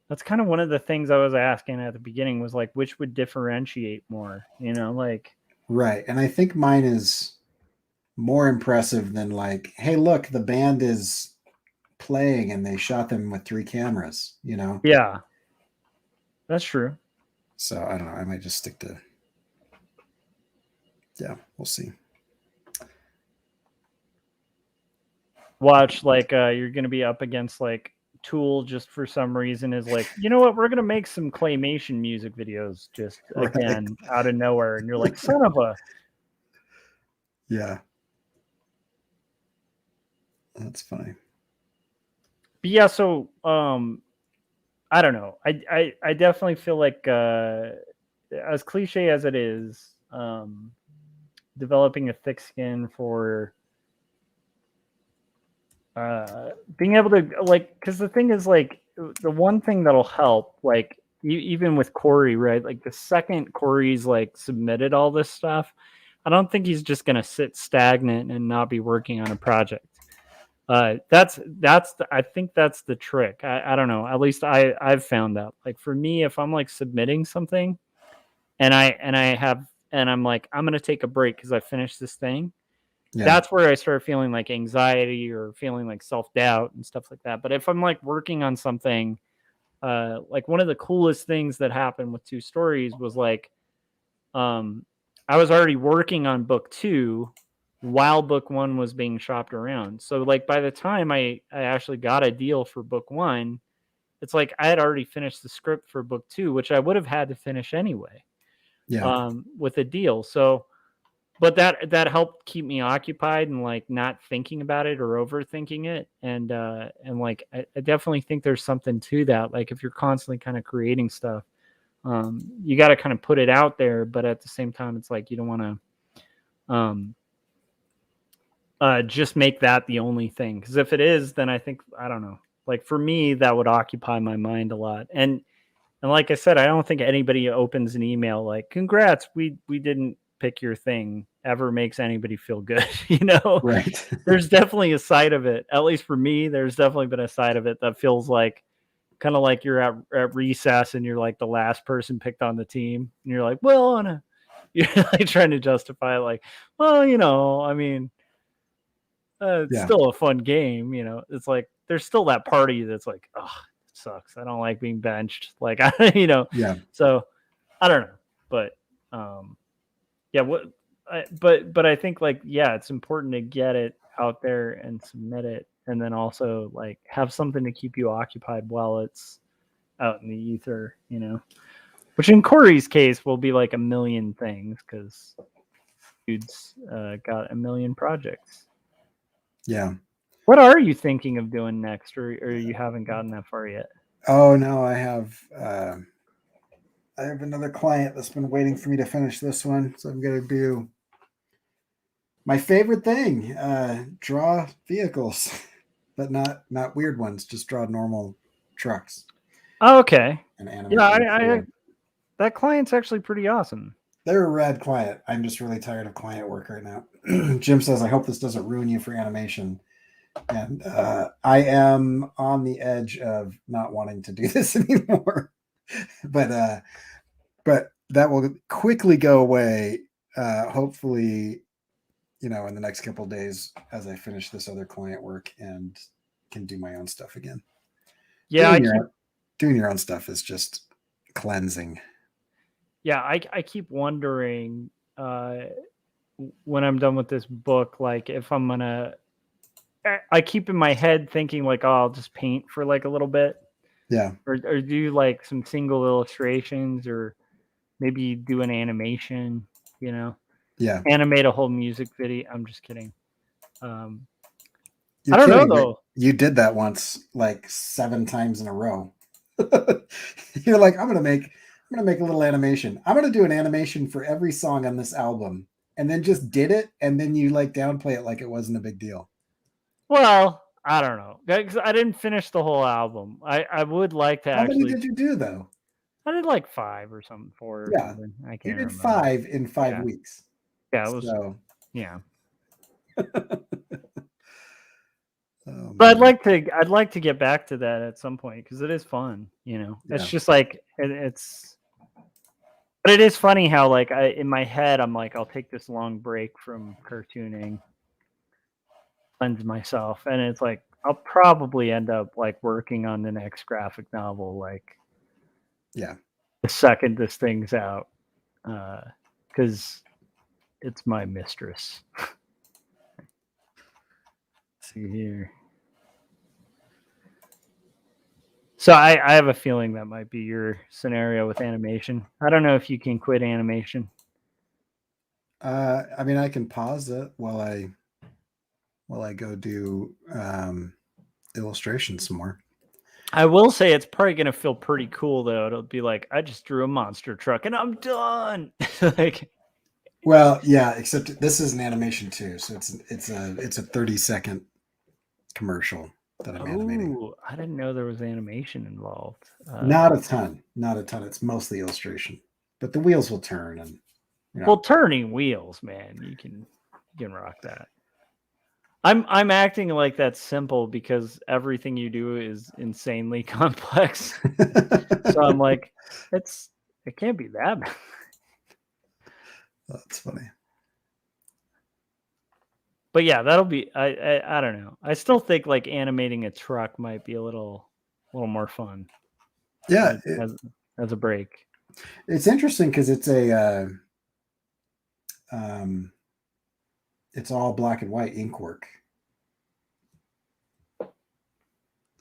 That's kind of one of the things I was asking at the beginning was like, which would differentiate more, like. Right. And I think mine is more impressive than like, hey, look, the band is playing and they shot them with 3 cameras, Yeah, that's true. So I don't know. I might just stick to. Yeah, we'll see. Watch like you're going to be up against like Tool just for some reason is like, you know what, we're gonna make some claymation music videos just again out of nowhere, and you're like, son of a. Yeah, that's funny. But yeah, so I don't know. I definitely feel like as cliche as it is, developing a thick skin for being able to like, because the thing is like the one thing that'll help, like even with Corey, right? Like the second Corey's like submitted all this stuff, I don't think he's just gonna sit stagnant and not be working on a project. I think that's the trick. I don't know. At least I've found out. Like for me, if I'm like submitting something and I'm like, I'm gonna take a break because I finished this thing. Yeah. That's where I start feeling like anxiety or feeling like self-doubt and stuff like that. But if I'm like working on something, like one of the coolest things that happened with Two Stories was like, I was already working on book 2 while book 1 was being shopped around. So like by the time I actually got a deal for book 1, it's like I had already finished the script for book 2, which I would have had to finish anyway. Yeah. With a deal. So but that helped keep me occupied and like not thinking about it or overthinking it. And like I definitely think there's something to that. Like if you're constantly kind of creating stuff, you got to kind of put it out there, but at the same time, it's like you don't want to just make that the only thing. Because if it is, then I think I don't know. Like for me, that would occupy my mind a lot. And like I said, I don't think anybody opens an email like, "Congrats, we didn't pick your thing," ever makes anybody feel good. You know, Right. there's definitely a side of it. At least for me, there's definitely been a side of it that feels like kind of like you're at recess and you're like the last person picked on the team, and you're like, well, you're like trying to justify it, like, well, I mean, it's Yeah. still a fun game, It's like there's still that party that's like, oh, it sucks. I don't like being benched, like Yeah. So I don't know, but yeah, but I think like yeah, it's important to get it out there and submit it, and then also like have something to keep you occupied while it's out in the ether, which in Corey's case will be like a million things because dude's got a million projects. Yeah. What are you thinking of doing next, or you haven't gotten that far yet? Oh no, I have another client that's been waiting for me to finish this one, so I'm gonna do my favorite thing: draw vehicles, but not weird ones. Just draw normal trucks. Oh, okay. And animate. Yeah, that client's actually pretty awesome. They're a rad client. I'm just really tired of client work right now. Jim says, "I hope this doesn't ruin you for animation." And I am on the edge of not wanting to do this anymore. but that will quickly go away. Hopefully, in the next couple of days as I finish this other client work and can do my own stuff again. Yeah, doing your own stuff is just cleansing. Yeah, I keep wondering when I'm done with this book, like if I'm gonna. I keep in my head thinking like, oh, I'll just paint for like a little bit. Yeah. Or do like some single illustrations, or maybe do an animation, Yeah. Animate a whole music video. I'm just kidding. You're I don't kidding, know though. You did that once, like 7 times in a row. You're like, I'm gonna make a little animation. I'm gonna do an animation for every song on this album, and then just did it, and then you like downplay it like it wasn't a big deal. Well, I don't know, because I didn't finish the whole album. I would like to. How actually. many did you do though? I did like 5 or something, 4 or Yeah, something. I can't you did remember. 5 in 5 weeks. Yeah, it was. So. Yeah. Oh, but I'd like to get back to that at some point because it is fun, Yeah. It's just like it's. But it is funny how like in my head I'm like, I'll take this long break from cartooning, cleanse myself, and it's like I'll probably end up like working on the next graphic novel, like yeah, the second this thing's out, because it's my mistress. Let's see here. So I have a feeling that might be your scenario with animation. I don't know if you can quit animation. I mean, I can pause it while I go do illustrations some more. I will say it's probably going to feel pretty cool though. It'll be like, I just drew a monster truck and I'm done. Like, well, yeah, except this is an animation too, so it's a 30-second commercial that I'm animating. I didn't know there was animation involved. Not a ton. It's mostly illustration, but the wheels will turn and. Well, turning wheels, man, you can rock that. I'm acting like that's simple because everything you do is insanely complex. So I'm like, it can't be that bad. That's funny. But yeah, that'll be I don't know. I still think like animating a truck might be a little more fun. Yeah, As a break. it's interesting because it's all black and white ink work.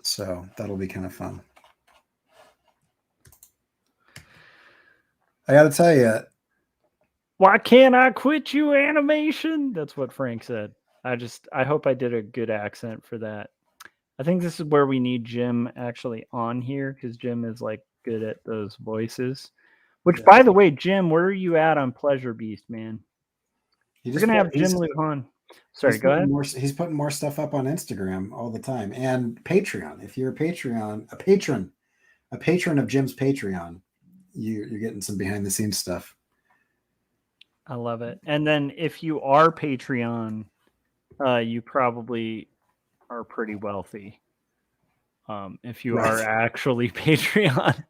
So that'll be kind of fun. I got to tell you, Why can't I quit you, animation? That's what Frank said. I hope I did a good accent for that. I think this is where we need Jim actually on here because Jim is like good at those voices. Which, by the way, Jim, where are you at on Pleasure Beast, man? We're gonna have Jim Lujan. Sorry, go ahead. He's putting more stuff up on Instagram all the time and Patreon. If you're a patron of Jim's Patreon, you're getting some behind the scenes stuff. I love it. And then if you are Patreon, you probably are pretty wealthy. If you are actually Patreon.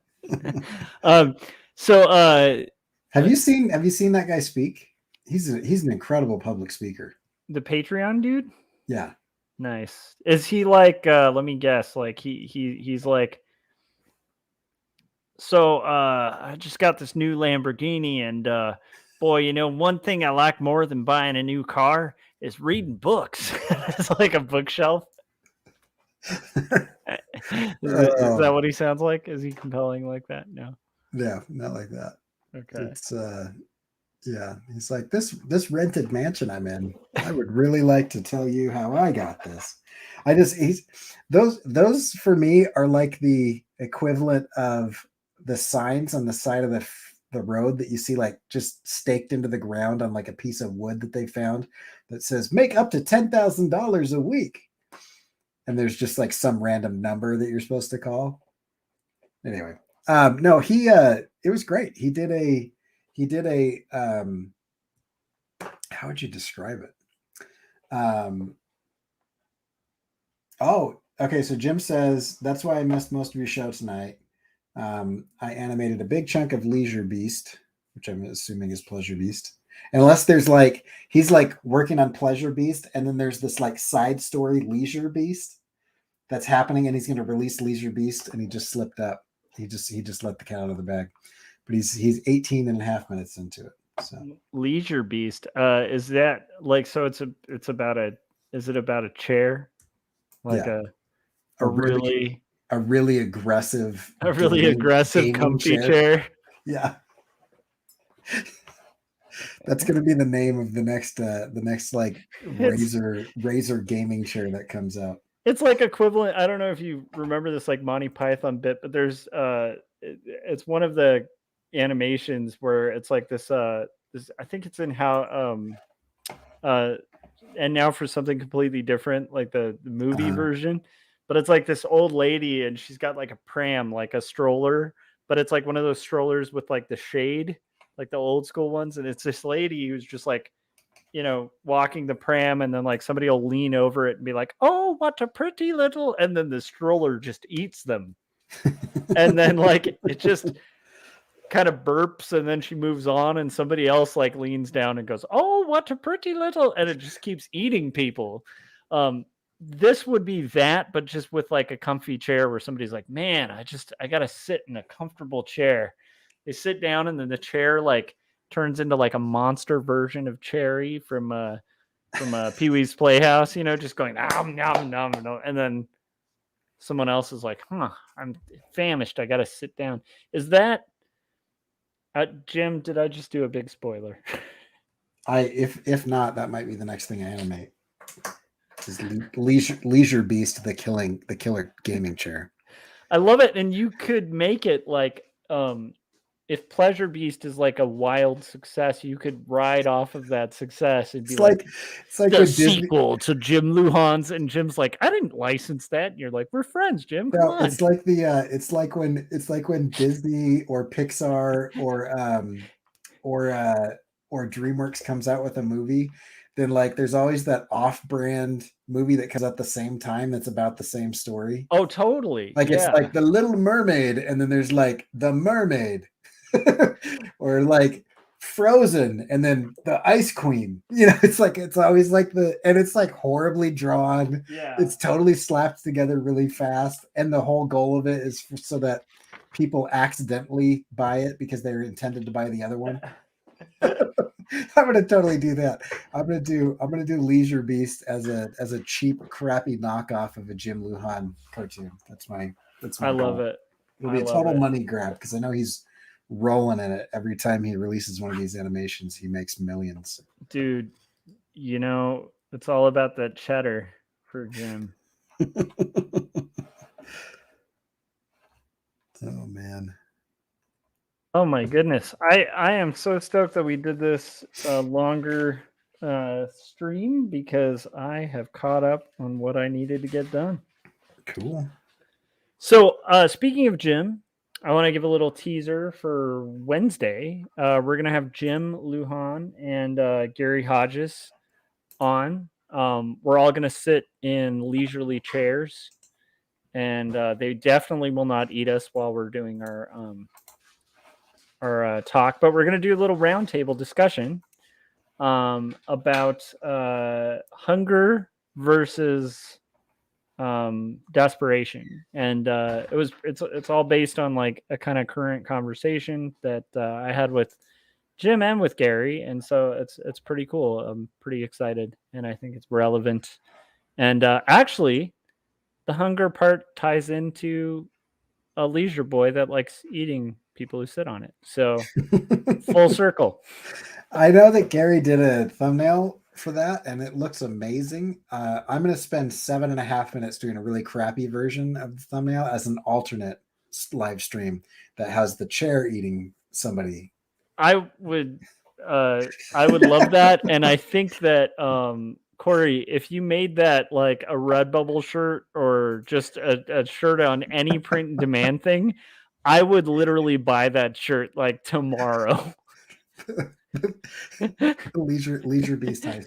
Have you seen that guy speak? He's an incredible public speaker. The Patreon dude? Yeah. Nice. Is he like let me guess, like he's like, so I just got this new Lamborghini and boy, you know, one thing I like more than buying a new car is reading books. It's like a bookshelf. Is that what he sounds like? Is he compelling like that? No. Yeah, not like that. Okay. It's yeah, he's like, this rented mansion I'm in. I would really like to tell you how I got this. Those for me are like the equivalent of the signs on the side of the road that you see like just staked into the ground on like a piece of wood that they found that says make up to $10,000 a week. And there's just like some random number that you're supposed to call. Anyway, no, it was great. He did a how would you describe it? Oh, okay. So Jim says that's why I missed most of your show tonight. I animated a big chunk of Leisure Beast, which I'm assuming is Pleasure Beast. Unless there's like he's like working on Pleasure Beast, and then there's this like side story Leisure Beast that's happening, and he's going to release Leisure Beast, and he just slipped up. He just let the cat out of the bag. But he's 18 and a half minutes into it. So Leisure Beast. Is that like, so is it about a chair? Like yeah. a really aggressive comfy chair. Yeah. That's going to be the name of the next like Razer gaming chair that comes out. It's like equivalent. I don't know if you remember this like Monty Python bit, but there's it's one of the animations where it's like this I think it's in how and now for something completely different, like the movie version, but it's like this old lady and she's got like a pram, like a stroller, but it's like one of those strollers with like the shade, like the old school ones, and it's this lady who's just like, you know, walking the pram, and then like somebody will lean over it and be like, oh, what a pretty little, and then the stroller just eats them. And then like it just kind of burps, and then she moves on, and somebody else like leans down and goes, oh, what a pretty little, and it just keeps eating people. This would be that, but just with like a comfy chair where somebody's like, man, I gotta sit in a comfortable chair. They sit down, and then the chair like turns into like a monster version of Cherry from Pee-wee's Playhouse, you know, just going nom nom nom nom, and then someone else is like, I'm famished, I gotta sit down. Is that Jim, did I just do a big spoiler? If not, that might be the next thing I animate. Is Leisure Beast, the killer gaming chair. I love it, and you could make it like if Pleasure Beast is like a wild success, you could ride off of that success and be it's like the sequel to Jim Lujan's, and Jim's like, I didn't license that. And you're like, we're friends, Jim. Come on. It's like it's like when Disney or Pixar or DreamWorks comes out with a movie then like there's always that off-brand movie that comes at the same time that's about the same story. Oh, totally. Like it's Yeah. like The Little Mermaid, and then there's like The Mermaid, or like Frozen, and then The Ice Queen. It's like it's always like and it's like horribly drawn. Yeah. It's totally slapped together really fast, and the whole goal of it is so that people accidentally buy it because they're intended to buy the other one. I'm gonna totally do that. I'm gonna do Leisure Beast as a cheap, crappy knockoff of a Jim Lujan cartoon. That's my I love goal. it. It'll be a total money grab because I know he's rolling in it every time he releases one of these animations. He makes millions. Dude, it's all about that cheddar for Jim. Oh man. Oh my goodness. I am so stoked that we did this longer stream because I have caught up on what I needed to get done. Cool. So speaking of Jim, I want to give a little teaser for Wednesday. We're going to have Jim Lujan and Gary Hodges on. We're all going to sit in leisurely chairs, and they definitely will not eat us while we're doing our talk, but we're going to do a little roundtable discussion about hunger versus desperation, and it's all based on like a kind of current conversation that I had with Jim and with Gary, and so it's pretty cool. I'm pretty excited, and I think it's relevant. And actually, the hunger part ties into a leisure boy that likes eating people who sit on it. So full circle. I know that Gary did a thumbnail for that, and it looks amazing. I'm going to spend 7.5 minutes doing a really crappy version of the thumbnail as an alternate live stream that has the chair eating somebody. I would love that, and I think that Corey, if you made that like a Redbubble shirt or just a shirt on any print and demand thing, I would literally buy that shirt like tomorrow. leisure beast type.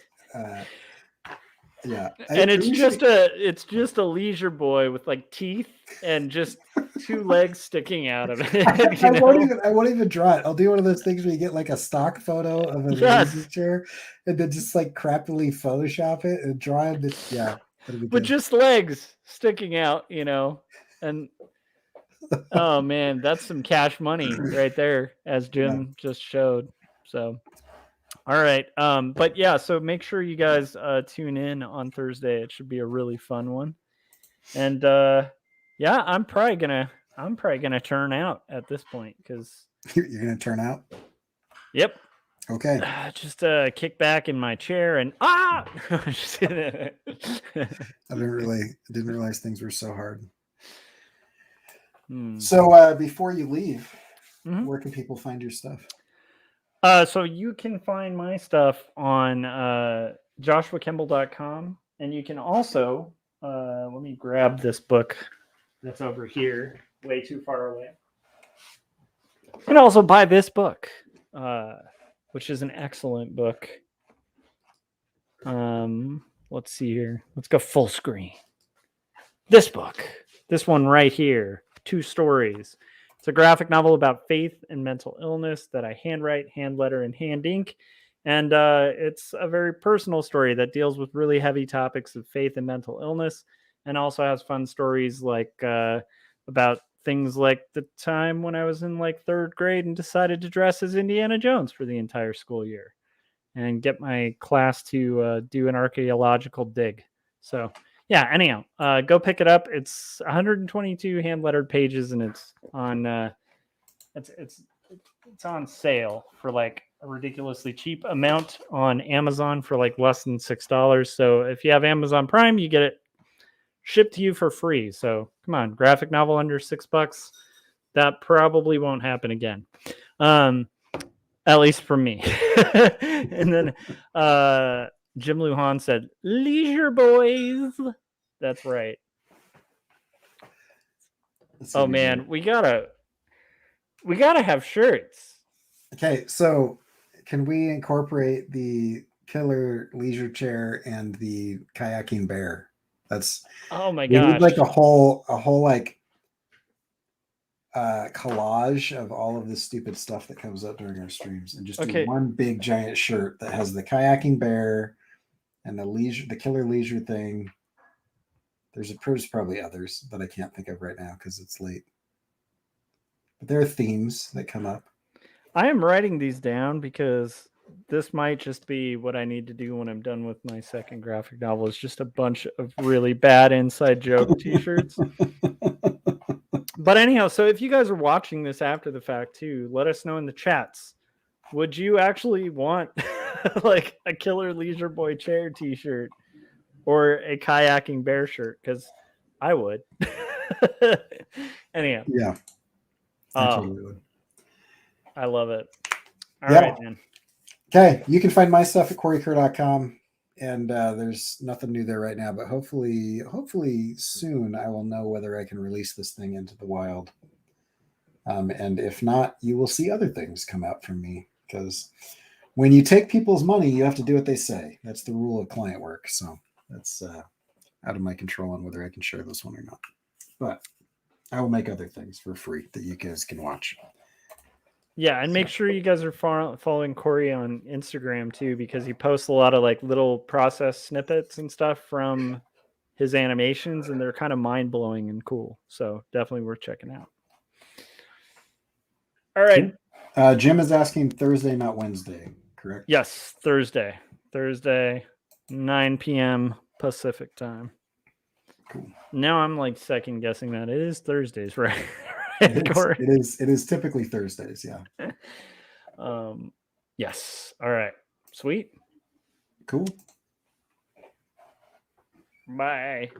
Yeah, and it's just a leisure boy with like teeth and just two legs sticking out of it. I won't even draw it. I'll do one of those things where you get like a stock photo of a leisure chair and then just like crappily Photoshop it and draw it. Yeah, with just legs sticking out, and oh man, that's some cash money right there, as Jim just showed. So all right. But yeah, so make sure you guys tune in on Thursday. It should be a really fun one. And yeah, I'm probably gonna turn out at this point because you're gonna turn out. Yep. Okay. Just kick back in my chair and I didn't realize things were so hard. Hmm. So before you leave, where can people find your stuff? So you can find my stuff on joshuakemble.com, and you can also let me grab this book that's over here, way too far away. You can also buy this book, which is an excellent book. Let's see here. Let's go full screen. This book, this one right here, 2 stories. It's a graphic novel about faith and mental illness that I handwrite, hand letter, and hand ink. And it's a very personal story that deals with really heavy topics of faith and mental illness, and also has fun stories like about things like the time when I was in like 3rd grade and decided to dress as Indiana Jones for the entire school year and get my class to do an archaeological dig. So yeah, anyhow, go pick it up. It's 122 hand lettered pages, and it's on it's on sale for like a ridiculously cheap amount on Amazon for like less than $6. So if you have Amazon Prime, you get it shipped to you for free. So come on, graphic novel under $6. That probably won't happen again. At least for me. And then Jim Lujan said, "Leisure boys." That's right. Oh man, we gotta have shirts. Okay, so can we incorporate the killer leisure chair, and the kayaking bear. That's Oh my we need gosh. like a whole like collage of all of this stupid stuff that comes up during our streams, and just do Okay. one big giant shirt that has the kayaking bear and the killer leisure thing. There's probably others that I can't think of right now because it's late. But there are themes that come up. I am writing these down because this might just be what I need to do when I'm done with my second graphic novel. It's just a bunch of really bad inside joke t-shirts. But anyhow, so if you guys are watching this after the fact too, let us know in the chats. Would you actually want like a killer leisure boy chair t-shirt or a kayaking bear shirt? Because I would. Anyhow. Yeah. I totally would. I love it. All right, man. Okay, you can find my stuff at quirky.com, and there's nothing new there right now, but hopefully soon I will know whether I can release this thing into the wild. And if not, you will see other things come out from me, because when you take people's money, you have to do what they say. That's the rule of client work. So that's out of my control on whether I can share this one or not. But I will make other things for free that you guys can watch. Yeah, and make sure you guys are following Corey on Instagram too, because he posts a lot of like little process snippets and stuff from his animations, and they're kind of mind-blowing and cool. So definitely worth checking out. All right. Jim is asking Thursday, not Wednesday, correct? Yes, Thursday, 9 p.m. Pacific time. Cool. Now I'm like second guessing that it is Thursdays, right? It is typically Thursdays, yeah. Yes. All right. Sweet. Cool. Bye.